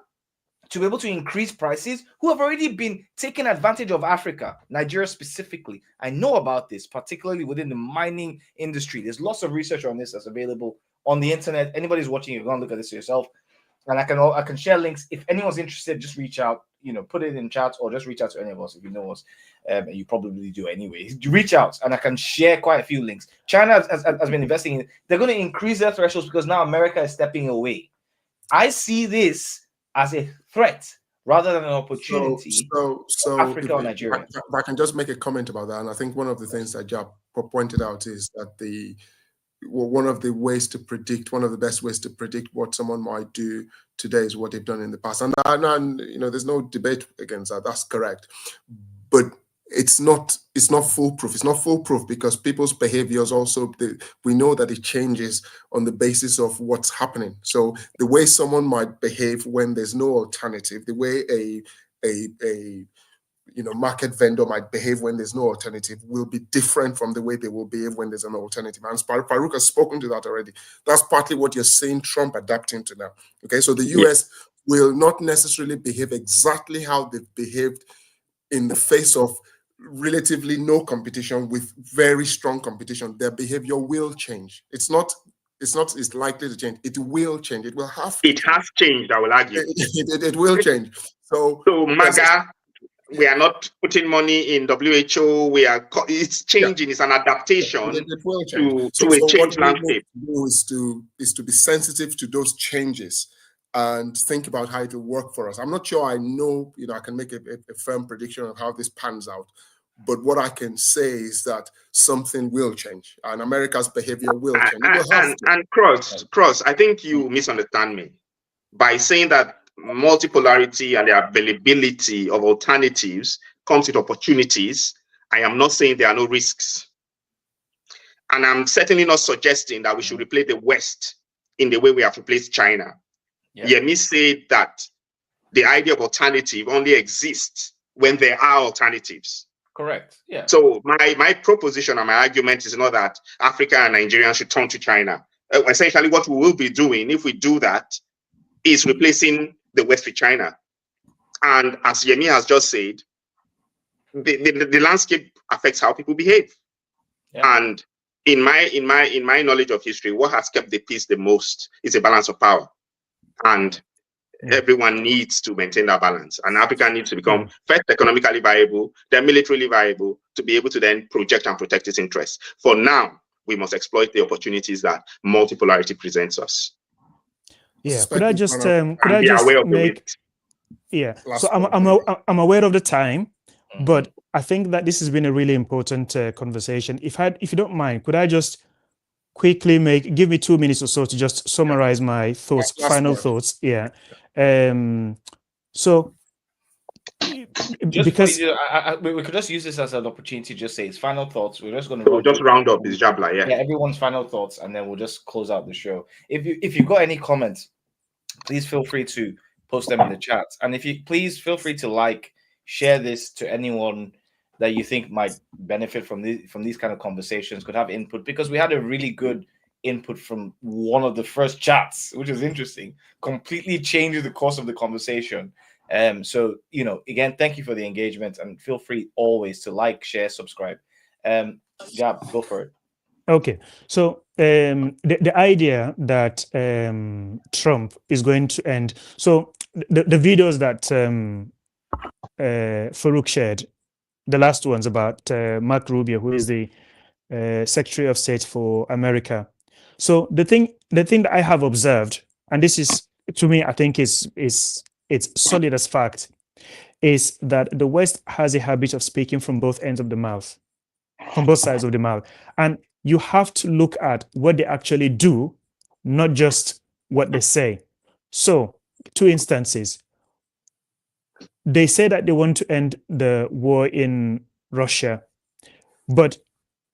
to be able to increase prices, who have already been taking advantage of Africa, Nigeria specifically. I know about this, particularly within the mining industry. There's lots of research on this that's available on the internet. Anybody's watching, you can look at this yourself. And I can share links. If anyone's interested, just reach out, put it in chat, or just reach out to any of us if you know us. You probably do anyway. Reach out and I can share quite a few links. China has been investing in it. They're going to increase their thresholds because now America is stepping away. I see this as a threat rather than an opportunity So for Africa or Nigeria. if I can just make a comment about that, and I think one of the things that Jab pointed out is that one of the ways to predict, one of the best ways to predict what someone might do today is what they've done in the past, and there's no debate against that. That's correct, but it's not foolproof. It's not foolproof because people's behaviors also, we know that it changes on the basis of what's happening. So the way someone might behave when there's no alternative, the way a market vendor might behave when there's no alternative will be different from the way they will behave when there's an alternative. And Farouk has spoken to that already. That's partly what you're seeing Trump adapting to now. Okay, so the US will not necessarily behave exactly how they've behaved in the face of relatively no competition with very strong competition. Their behavior will change. It's likely to change. It will change. It will have to. It has changed, I will argue. It will change. So MAGA, we are not putting money in WHO. It's changing. It's an adaptation it will change. to a changed landscape. Is to be sensitive to those changes and think about how it will work for us. I'm not sure I know, I can make a firm prediction of how this pans out. But what I can say is that something will change and America's behavior will change. And Cross, I think you misunderstand me by saying that multipolarity and the availability of alternatives comes with opportunities. I am not saying there are no risks. And I'm certainly not suggesting that we should replace the West in the way we have replaced China. Yemi said that the idea of alternative only exists when there are alternatives. Correct. Yeah. So my proposition and my argument is not that Africa and Nigeria should turn to China. Essentially, what we will be doing if we do that is replacing the West with China. And as Yemi has just said, the landscape affects how people behave. Yeah. And in my knowledge of history, what has kept the peace the most is a balance of power. And everyone needs to maintain that balance. And Africa needs to become first economically viable, then militarily viable, to be able to then project and protect its interests. For now, we must exploit the opportunities that multipolarity presents us. Yeah, could I just make? Yeah, so I'm aware of the time, but I think that this has been a really important conversation. If you don't mind, could I just quickly give me 2 minutes or so to just summarize my thoughts, final thoughts? Yeah. So because we could just use this as an opportunity to just say it's final thoughts. We're just going to just round up this Jabla, yeah, everyone's final thoughts, and then we'll just close out the show. If you've got any comments, please feel free to post them in the chat, and please feel free to share this to anyone that you think might benefit from these kind of conversations, could have input, because we had a really good input from one of the first chats, which is interesting, completely changes the course of the conversation. So, again, thank you for the engagement, and feel free always to share, subscribe. Gab, go for it. Okay. So the idea that Trump is going to end. So the videos that Farouk shared, the last ones about Mark Rubio, who is the Secretary of State for America. So the thing that I have observed, and this is, to me, I think it's solid as fact, is that the West has a habit of speaking from both ends of the mouth, from both sides of the mouth. And you have to look at what they actually do, not just what they say. So, 2 instances. They say that they want to end the war in Russia, but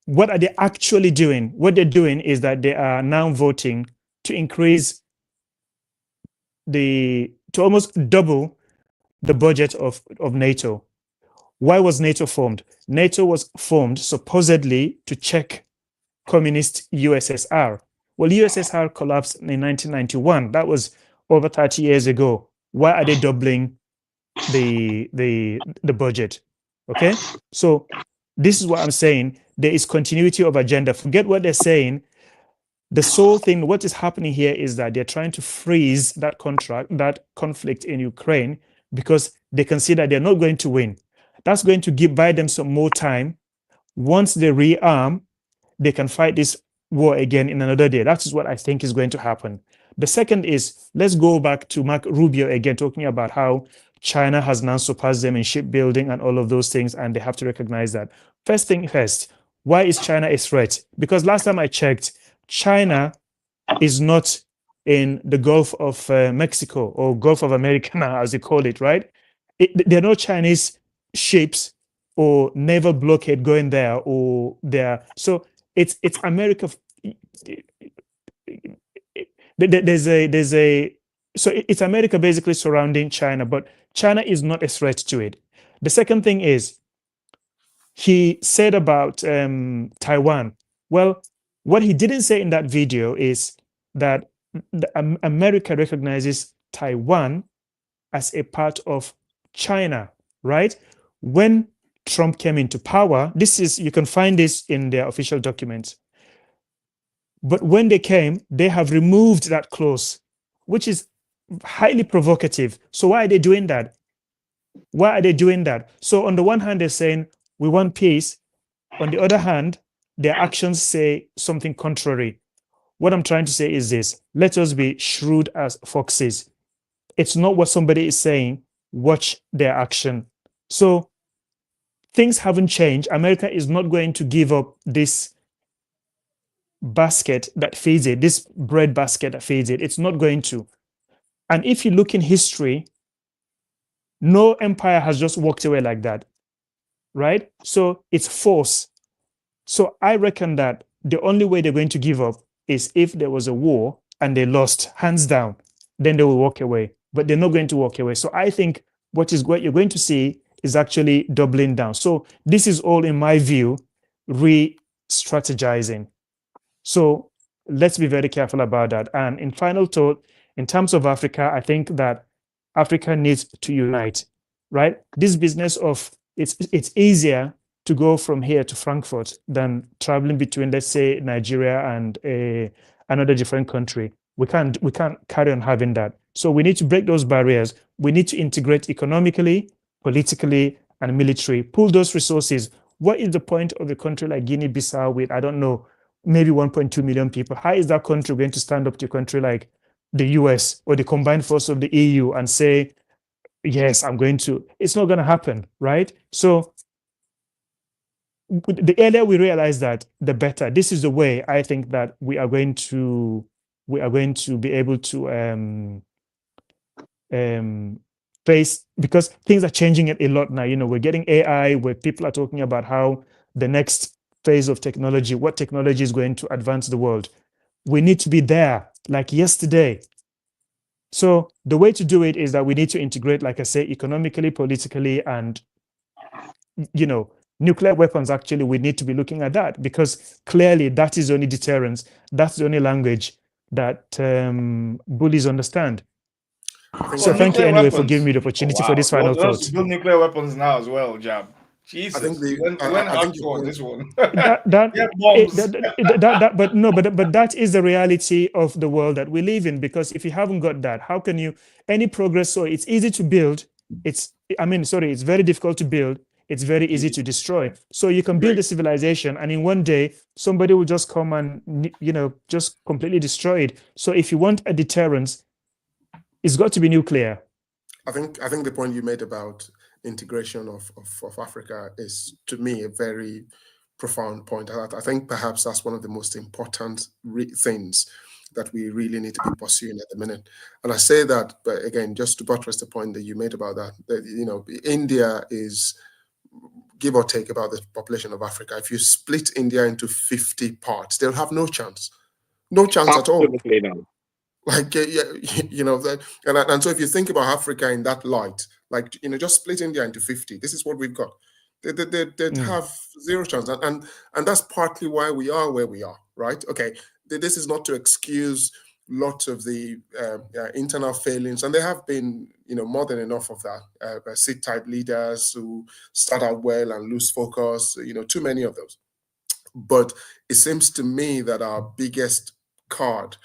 what are they actually doing? What they're doing is that they are now voting to increase to almost double the budget of NATO. Why was NATO formed? NATO was formed supposedly to check communist USSR. Well, USSR collapsed in 1991. That was over 30 years ago. Why are they doubling the budget? Okay, so this is what I'm saying. There is continuity of agenda. Forget what they're saying. The sole thing, what is happening here is that they're trying to freeze that conflict in Ukraine, because they can see that they're not going to win. That's going to buy them some more time. Once they rearm, they can fight this war again in another day. That is what I think is going to happen. The second is, let's go back to Mark Rubio again, talking about how China has now surpassed them in shipbuilding and all of those things, and they have to recognize that. First thing first, why is China a threat? Because last time I checked, China is not in the Gulf of Mexico or Gulf of America now, as they call it, right? There are no Chinese ships or naval blockade going there, or there. So it's America. There's a so it's America basically surrounding China, but China is not a threat to it. The second thing is, he said about Taiwan. Well, what he didn't say in that video is that America recognizes Taiwan as a part of China, right? When Trump came into power, you can find this in their official documents. But when they came, they have removed that clause, which is highly provocative. So why are they doing that? Why are they doing that? So on the one hand, they're saying we want peace. On the other hand, their actions say something contrary. What I'm trying to say is this: let us be shrewd as foxes. It's not what somebody is saying. Watch their action. So things haven't changed. America is not going to give up this basket that feeds it, this bread basket that feeds it. It's not going to. And if you look in history, no empire has just walked away like that, right? So it's force. So I reckon that the only way they're going to give up is if there was a war and they lost, hands down, then they will walk away. But they're not going to walk away. So I think what you're going to see is actually doubling down. So this is all, in my view, re-strategizing. So let's be very careful about that. And in final thought, in terms of Africa, I think that Africa needs to unite, right? This business of it's easier to go from here to Frankfurt than traveling between, let's say, Nigeria and another different country. We can't carry on having that. So we need to break those barriers. We need to integrate economically, politically, and military. Pool those resources. What is the point of a country like Guinea-Bissau with, I don't know, maybe 1.2 million people? How is that country going to stand up to a country like the US or the combined force of the EU and say, yes, I'm going to? It's not going to happen, right? So the earlier we realize that, the better. This is the way I think that we are going to be able to face, because things are changing a lot now. We're getting AI, where people are talking about how the next phase of technology, what technology is going to advance the world. We need to be there like yesterday. So the way to do it is that we need to integrate, like I say, economically, politically, and nuclear weapons. Actually, we need to be looking at that, because clearly that is the only deterrence. That's the only language that bullies understand. So thank you anyway for giving me the opportunity for this final thought. To build nuclear weapons now as well, Jab. Jesus, I think went hardcore on this one. But that is the reality of the world that we live in. Because if you haven't got that, how can you any progress? So it's easy to build. It's very difficult to build. It's very easy to destroy. So you can build a civilization, and in one day somebody will just come and just completely destroy it. So if you want a deterrence, it's got to be nuclear. I think the point you made about integration of Africa is, to me, a very profound point. I think perhaps that's one of the most important things that we really need to be pursuing at the minute. And I say that, but again, just to buttress the point that you made about that, India is, give or take, about the population of Africa. If you split India into 50 parts, they'll have no chance at all. Absolutely not. Like, that, and so if you think about Africa in that light, like, just split India into 50, this is what we've got. They'd have zero chance. And that's partly why we are where we are, right? Okay, this is not to excuse lots of the internal failings, and there have been, more than enough of that. Sit-type leaders who start out well and lose focus, too many of those. But it seems to me that our biggest card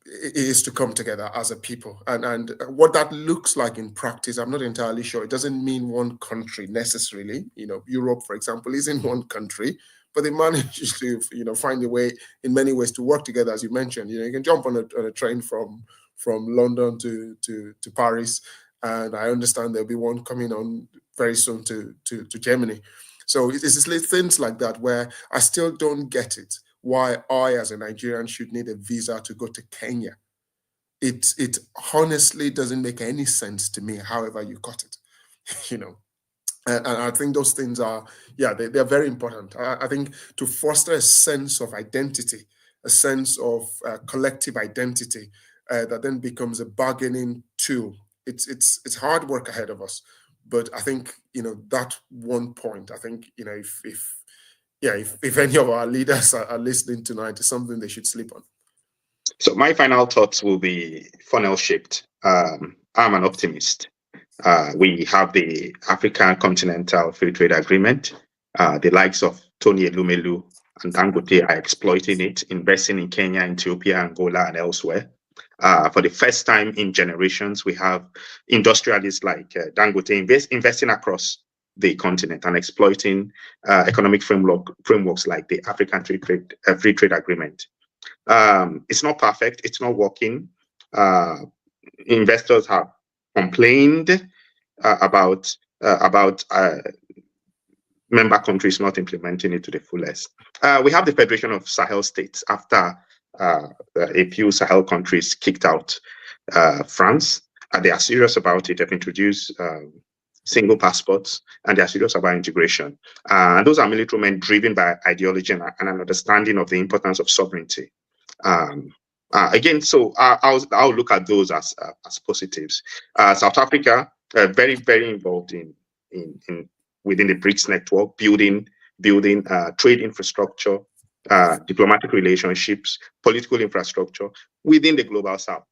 is to come together as a people, and what that looks like in practice, I'm not entirely sure. It doesn't mean one country necessarily. Europe, for example, is in one country, but they manage to find a way in many ways to work together. As you mentioned, you can jump on a train from from London to Paris, and I understand there'll be one coming on very soon to Germany. So it's things like that where I still don't get it. Why I, as a Nigerian, should need a visa to go to Kenya. It honestly doesn't make any sense to me, however you cut it, you know. And I think those things are, they're very important. I think to foster a sense of identity, a sense of collective identity that then becomes a bargaining tool. It's hard work ahead of us, but I think, you know, that one point, I think, you know, if any of our leaders are listening tonight, it's something they should sleep on. So my final thoughts will be funnel shaped. I'm an optimist. We have the African Continental Free Trade Agreement. The likes of Tony Elumelu and Dangote are exploiting it, investing in Kenya, Ethiopia, Angola, and elsewhere. For the first time in generations, we have industrialists like Dangote investing across the continent and exploiting economic frameworks like the African Free Trade Agreement. It's not perfect. It's not working. Investors have complained about member countries not implementing it to the fullest. We have the Federation of Sahel States after a few Sahel countries kicked out France. They are serious about it. They've introduced single passports, and they are serious about integration. And those are military men driven by ideology and an understanding of the importance of sovereignty. Again, so I'll look at those as positives. South Africa, very, very involved in within the BRICS network, building trade infrastructure, diplomatic relationships, political infrastructure within the global South.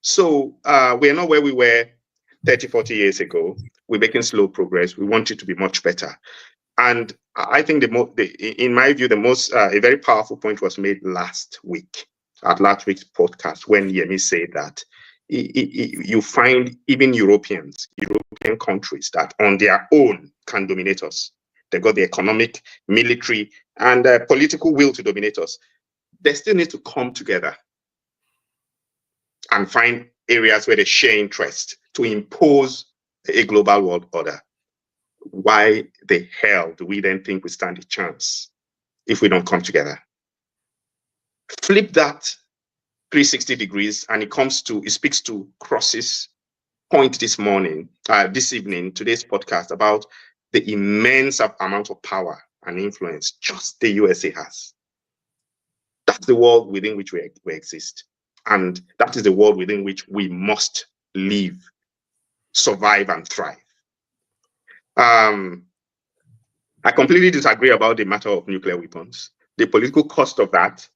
So we're not where we were 30, 40 years ago. We're making slow progress. We want it to be much better. And I think in my view, a very powerful point was made last week at last week's podcast when Yemi said that you find even European countries that on their own can dominate us. They've got the economic, military, and political will to dominate us. They still need to come together and find areas where they share interest to impose a global world order. Why the hell do we then think we stand a chance if we don't come together? Flip that 360 degrees, and it speaks to Cross's point this evening, today's podcast, about the immense amount of power and influence just the USA has. That's the world within which we exist. And that is the world within which we must live, survive, and thrive. I completely disagree about the matter of nuclear weapons. The political cost of that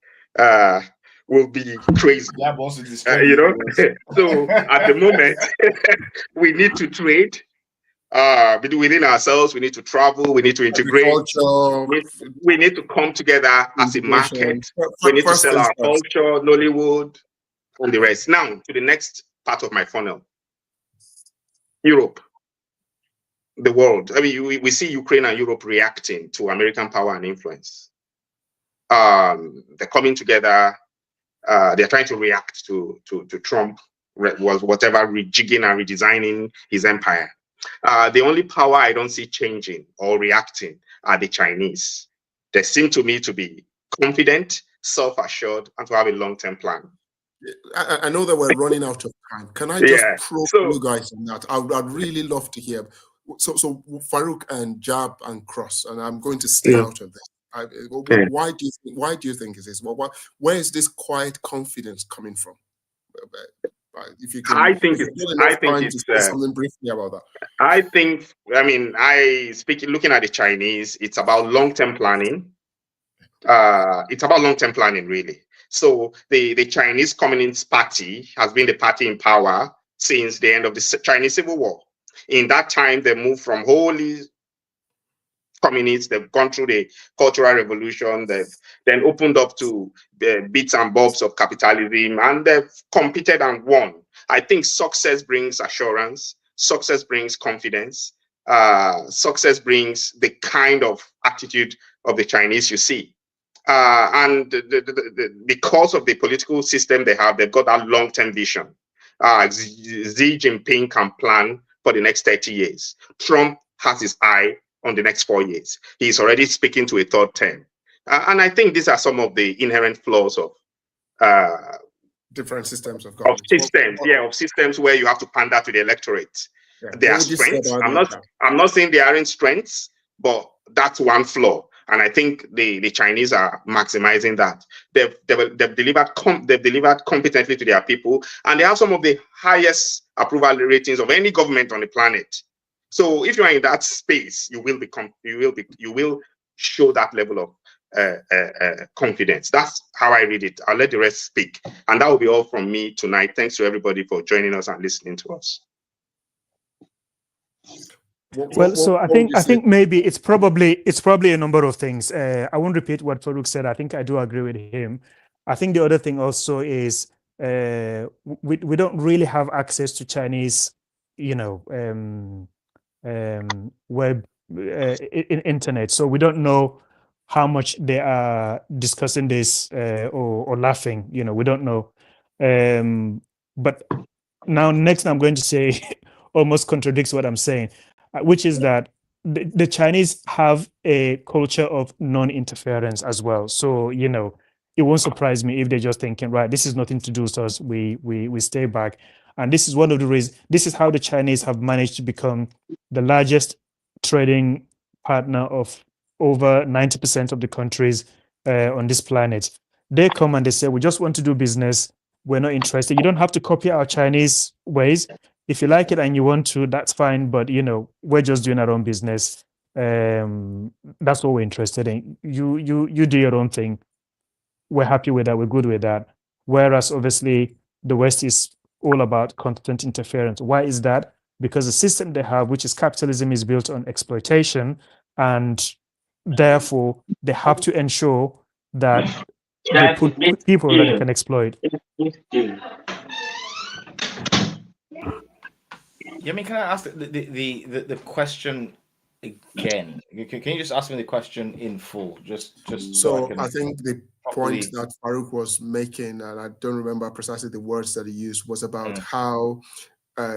will be crazy. You know, so at the moment, we need to trade within ourselves. We need to travel. We need to integrate. We need to come together as a market. We need to sell our culture, Nollywood, and the rest. Now to the next part of my funnel. Europe, the world. I mean, we see Ukraine and Europe reacting to American power and influence. They're coming together. They're trying to react to Trump, whatever rejigging and redesigning his empire. The only power I don't see changing or reacting are the Chinese. They seem to me to be confident, self-assured, and to have a long-term plan. I know that we're running out of time. Can I just probe you guys on that? I'd really love to hear. So Farouk and Jab and Cross, and I'm going to stay out of this. Why do you think it is? Well, where is this quiet confidence coming from? If you can, I think it's something briefly about that. I think, looking at the Chinese, it's about long-term planning. It's about long-term planning, really. So the Chinese Communist Party has been the party in power since the end of the Chinese Civil War. In that time, they moved from wholly communists. They've gone through the Cultural Revolution. They've then opened up to bits and bobs of capitalism, and they've competed and won. I think success brings assurance. Success brings confidence. Success brings the kind of attitude of the Chinese you see. And because of the political system they have, they've got that long-term vision. Xi Jinping can plan for the next 30 years. Trump has his eye on the next 4 years. He's already speaking to a third term. And I think these are some of the inherent flaws of different systems of government. Of systems where you have to pander to the electorate. Yeah. There are strengths. I'm not saying they aren't strengths, but that's one flaw. And I think the Chinese are maximizing that. They've delivered competently to their people, and they have some of the highest approval ratings of any government on the planet. So if you are in that space, you will show that level of confidence. That's how I read it. I'll let the rest speak, and that will be all from me tonight. Thanks to everybody for joining us and listening to us. So I think maybe it's probably a number of things. I won't repeat what Farouk said. I think I do agree with him. I think the other thing also is we don't really have access to Chinese, web internet, so we don't know how much they are discussing this or laughing. We don't know. But now next I'm going to say almost contradicts what I'm saying. Which is that the Chinese have a culture of non-interference as well. So, it won't surprise me if they're just thinking, right, this is nothing to do with us. We stay back. And this is one of the reasons, this is how the Chinese have managed to become the largest trading partner of over 90% of the countries on this planet. They come and they say, we just want to do business. We're not interested. You don't have to copy our Chinese ways. If you like it and you want to, that's fine. But we're just doing our own business. That's what we're interested in. You do your own thing. We're happy with that. We're good with that. Whereas obviously the West is all about constant interference. Why is that? Because the system they have, which is capitalism, is built on exploitation, and therefore they have to ensure that they put people that they can exploit. Yeah, I mean, can I ask the question again? Can you just ask me the question in full? Just so I think the point that Farouk was making, and I don't remember precisely the words that he used, was about how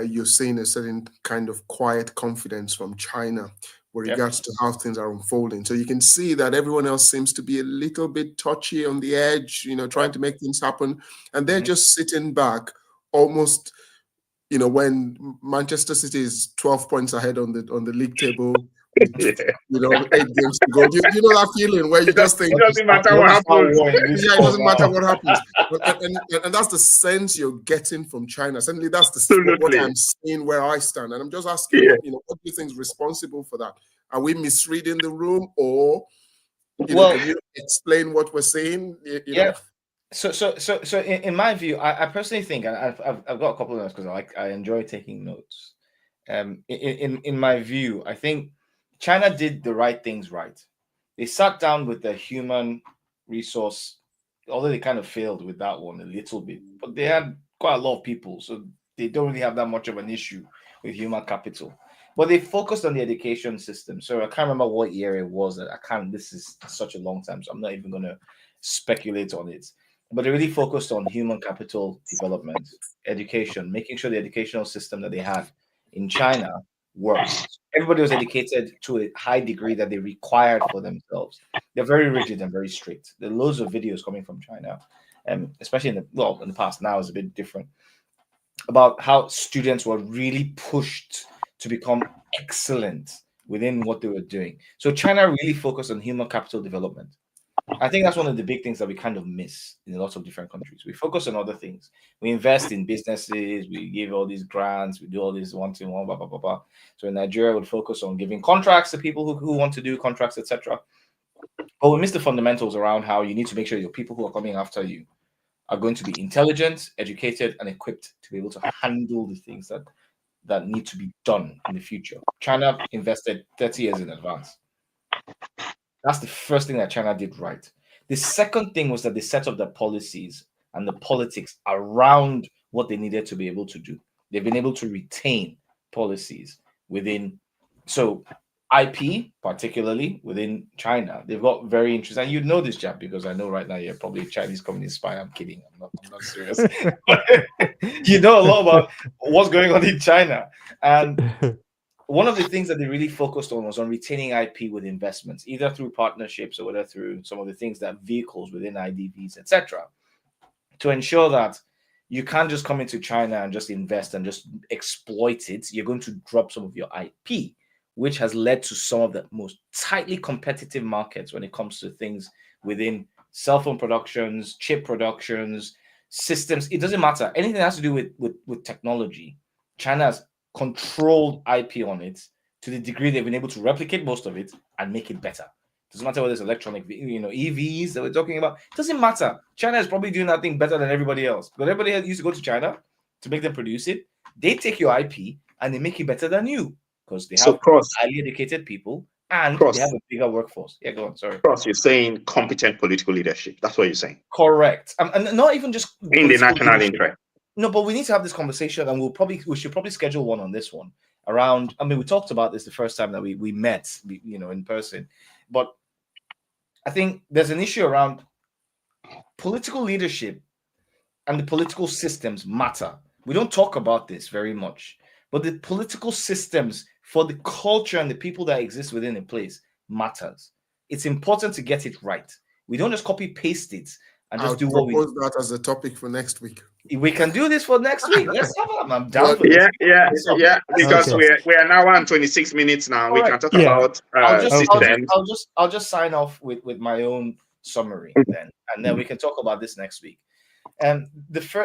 you're seeing a certain kind of quiet confidence from China with regards to how things are unfolding. So you can see that everyone else seems to be a little bit touchy on the edge, trying to make things happen, and they're just sitting back, almost. When Manchester City is 12 points ahead on the league table, with, 8 games to go. You know that feeling where you just think it doesn't matter what happens. Yeah, it doesn't matter what happens. And that's the sense you're getting from China. Certainly, that's what I'm seeing where I stand. And I'm just asking, what do you think is responsible for that? Are we misreading the room, or can you explain what we're saying? So in my view, I personally think, and I've got a couple of notes because I enjoy taking notes. In my view, I think China did the right things right. They sat down with the human resource, although they kind of failed with that one a little bit, but they had quite a lot of people, so they don't really have that much of an issue with human capital. But they focused on the education system. So I can't remember what year it was. This is such a long time, so I'm not even going to speculate on it. But they really focused on human capital development, education, making sure the educational system that they had in China works. Everybody was educated to a high degree that they required for themselves. They're very rigid and very strict. There are loads of videos coming from China, especially in the past. Now it's a bit different, about how students were really pushed to become excellent within what they were doing. So China really focused on human capital development. I think that's one of the big things that we kind of miss in lots of different countries. We focus on other things. We invest in businesses. We give all these grants. We do all this one to one, blah, blah, blah, blah. So in Nigeria, would focus on giving contracts to people who want to do contracts, etc. But we miss the fundamentals around how you need to make sure your people who are coming after you are going to be intelligent, educated, and equipped to be able to handle the things that need to be done in the future. China invested 30 years in advance. That's the first thing that China did right. The second thing was that they set up the policies and the politics around what they needed to be able to do. They've been able to retain policies within. So IP, particularly within China, they've got very interesting. And you know this, Jab, because I know right now you're probably a Chinese communist spy. I'm kidding. I'm not serious. You know a lot about what's going on in China. And one of the things that they really focused on was on retaining IP with investments, either through partnerships or whether through some of the things that vehicles within IDVs, etc., to ensure that you can't just come into China and just invest and just exploit it. You're going to drop some of your IP, which has led to some of the most tightly competitive markets when it comes to things within cell phone productions, chip productions, systems. It doesn't matter. Anything that has to do with technology, China has controlled IP on it to the degree they've been able to replicate most of it and make it better. Doesn't matter whether it's electronic, EVs that we're talking about. It doesn't matter. China is probably doing that thing better than everybody else. Because everybody used to go to China to make them produce it. They take your IP and they make it better than you because they have highly educated people and they have a bigger workforce. Yeah, go on. Sorry. Cross, you're saying competent political leadership. That's what you're saying. Correct. And not even just in the national interest. No, but we need to have this conversation, and we should probably schedule one on this one around. I mean, we talked about this the first time that we met, in person, but I think there's an issue around political leadership and the political systems matter. We don't talk about this very much, but the political systems for the culture and the people that exist within a place matters. It's important to get it right. We don't just copy paste it and just do what we propose that as a topic for next week. We can do this for next week. Let's have it. I'm down for this. Yeah. Because we are now on 26 minutes now. All we right. can talk about systems. I'll just sign off with my own summary then, and then we can talk about this next week. And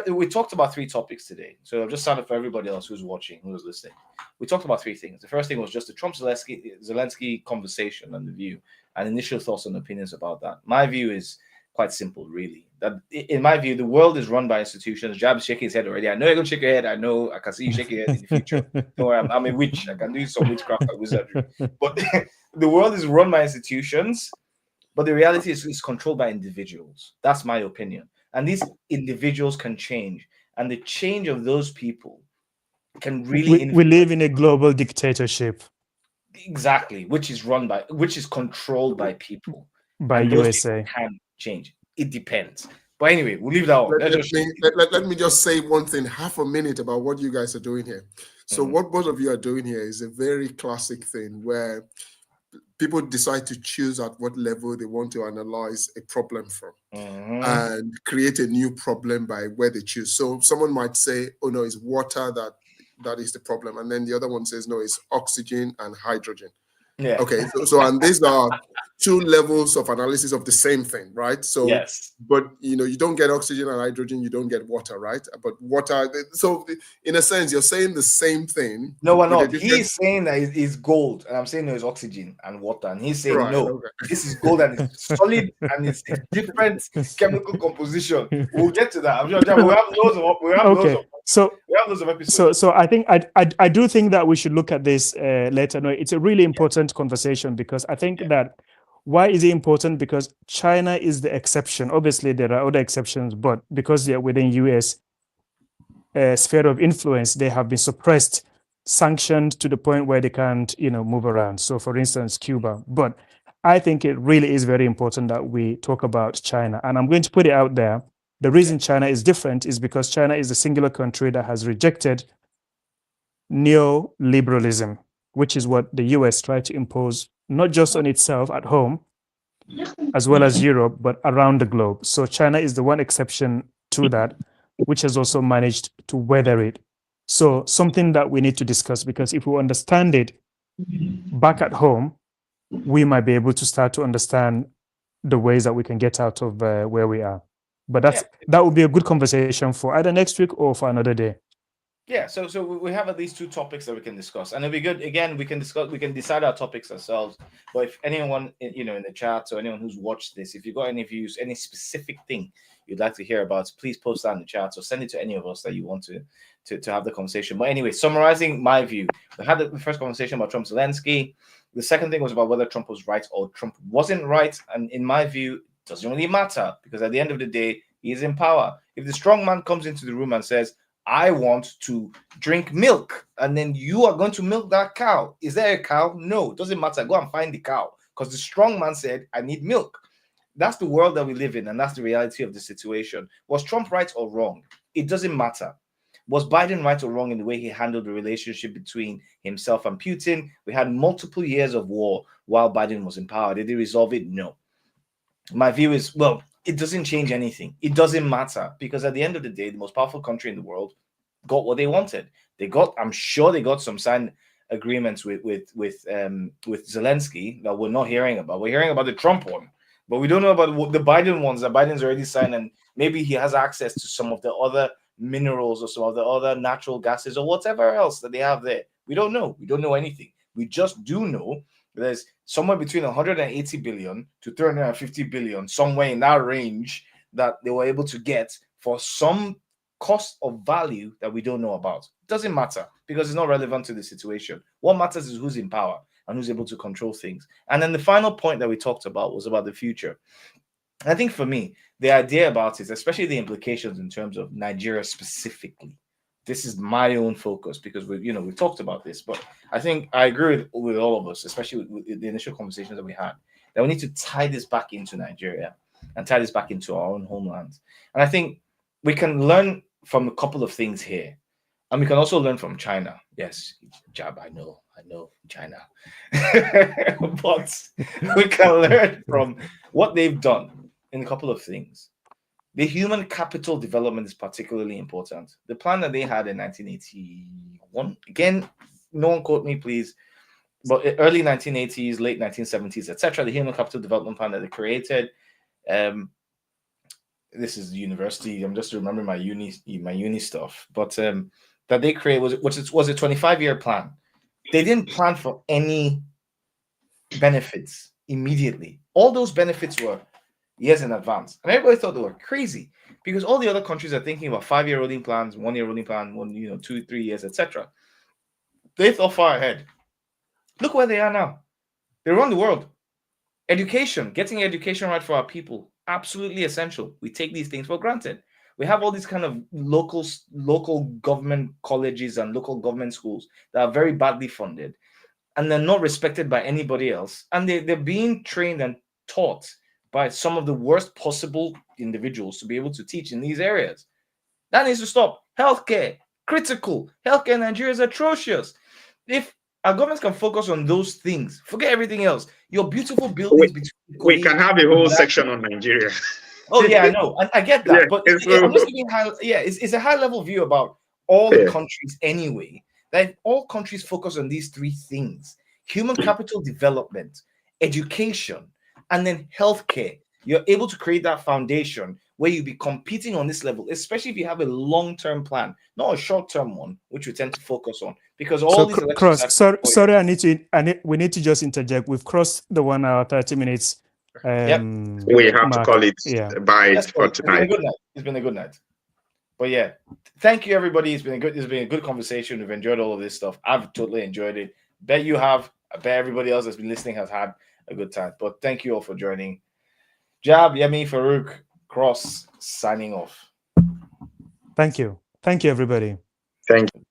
we talked about 3 topics today. So I'll just sign up for everybody else who's watching, who's listening. We talked about 3 things. The first thing was just the Trump-Zelensky conversation and the view, and initial thoughts and opinions about that. My view is quite simple, really. That in my view, the world is run by institutions. Jab is shaking his head already. I know you're going to shake your head. I know I can see you shaking your head in the future. Don't worry, I'm a witch. I can do some witchcraft and wizardry. But the world is run by institutions, but the reality is it's controlled by individuals. That's my opinion. And these individuals can change. And the change of those people can really... We live in a global dictatorship. Exactly, which is controlled by people. By USA. Can change. It depends. But anyway, we'll leave that on. Let me just say one thing, half a minute about what you guys are doing here. So what both of you are doing here is a very classic thing where people decide to choose at what level they want to analyze a problem from and create a new problem by where they choose. So someone might say, oh no, it's water that is the problem. And then the other one says, no, it's oxygen and hydrogen. Yeah. Okay. So and these are 2 levels of analysis of the same thing, right? So, yes. But you don't get oxygen and hydrogen, you don't get water, right? But water. So, in a sense, you're saying the same thing. No, we're not. He's saying that it's gold, and I'm saying no, it's oxygen and water, and he's saying this is gold and it's solid and it's a different chemical composition. We'll get to that. I'm sure we have loads of episodes. So I think I do think that we should look at this later. No, it's a really important conversation because I think that why is it important? Because China is the exception. Obviously, there are other exceptions, but because they're within US sphere of influence, they have been suppressed, sanctioned to the point where they can't, move around. So, for instance, Cuba. But I think it really is very important that we talk about China, and I'm going to put it out there. The reason China is different is because China is a singular country that has rejected neoliberalism, which is what the US tried to impose, not just on itself at home, as well as Europe, but around the globe. So China is the one exception to that, which has also managed to weather it. So something that we need to discuss, because if we understand it back at home, we might be able to start to understand the ways that we can get out of where we are. But that would be a good conversation for either next week or for another day. Yeah, so we have at least 2 topics that we can discuss, and it'll be good. Again, we can decide our topics ourselves. But if anyone in the chat or anyone who's watched this, if you've got any views, any specific thing you'd like to hear about, please post that in the chat or send it to any of us that you want to have the conversation. But anyway, summarizing my view, we had the first conversation about Trump-Zelensky. The second thing was about whether Trump was right or Trump wasn't right, and in my view, it doesn't really matter because at the end of the day, he is in power. If the strong man comes into the room and says, I want to drink milk, and then you are going to milk that cow. Is there a cow? No, it doesn't matter. Go and find the cow, because the strong man said, I need milk. That's the world that we live in, and that's the reality of the situation. Was Trump right or wrong? It doesn't matter. Was Biden right or wrong in the way he handled the relationship between himself and Putin? We had multiple years of war while Biden was in power. Did he resolve it? No. My view is, well, it doesn't change anything. It doesn't matter, because at the end of the day, the most powerful country in the world got what they wanted. I'm sure they got some signed agreements with Zelenskyy that we're not hearing about. We're hearing about the Trump one, but we don't know about the Biden ones that Biden's already signed, and maybe he has access to some of the other minerals or some of the other natural gases or whatever else that they have there. We don't know. We don't know anything. We just do know there's somewhere between 180 billion to 350 billion, somewhere in that range, that they were able to get for some cost of value that we don't know about. It doesn't matter, because it's not relevant to the situation. What matters is who's in power and who's able to control things. And then the final point that we talked about was about the future. I think for me, the idea about it, especially the implications in terms of Nigeria specifically, this is my own focus, because we've talked about this, but I think I agree with all of us, especially with the initial conversations that we had, that we need to tie this back into Nigeria and tie this back into our own homeland. And I think we can learn from a couple of things here, and we can also learn from China. Yes, Jab, I know China, but we can learn from what they've done in a couple of things. The human capital development is particularly important. The plan that they had in 1981, again, no one quote me, please, but early 1980s, late 1970s, etc. The human capital development plan that they created. This is the university. I'm just remembering my uni stuff, but that they created was a 25-year plan. They didn't plan for any benefits immediately. All those benefits were years in advance, and everybody thought they were crazy, because all the other countries are thinking about 5-year rolling plans, 1-year rolling plan, 2-3 years, etc. They thought far ahead. Look where they are now. They run the world. Education, getting education right for our people, absolutely essential. We take these things for granted. We have all these kind of local government colleges and local government schools that are very badly funded, and they're not respected by anybody else, and they're being trained and taught by some of the worst possible individuals to be able to teach in these areas. That needs to stop. Healthcare, critical. Healthcare in Nigeria is atrocious. If our government can focus on those things, forget everything else. Your beautiful buildings between We can have a whole section on Nigeria. Oh yeah, I know. I get that, Yeah, but I'm just giving it's a high level view about all the countries anyway. That all countries focus on these three things: human capital development, education, and then healthcare. You're able to create that foundation where you be competing on this level, especially if you have a long-term plan, not a short-term one, which we tend to focus on. Because all these we need to just interject. We've crossed the 1 hour 30 minutes. We have to call it bye for tonight. It's been a good night. But yeah, thank you everybody. It's been a good conversation. We've enjoyed all of this stuff. I've totally enjoyed it. Bet you have. I bet everybody else that's been listening has had a good time. But thank you all for joining. Jab, Yemi, Farouk, Cross, signing off. Thank you. Thank you, everybody. Thank you.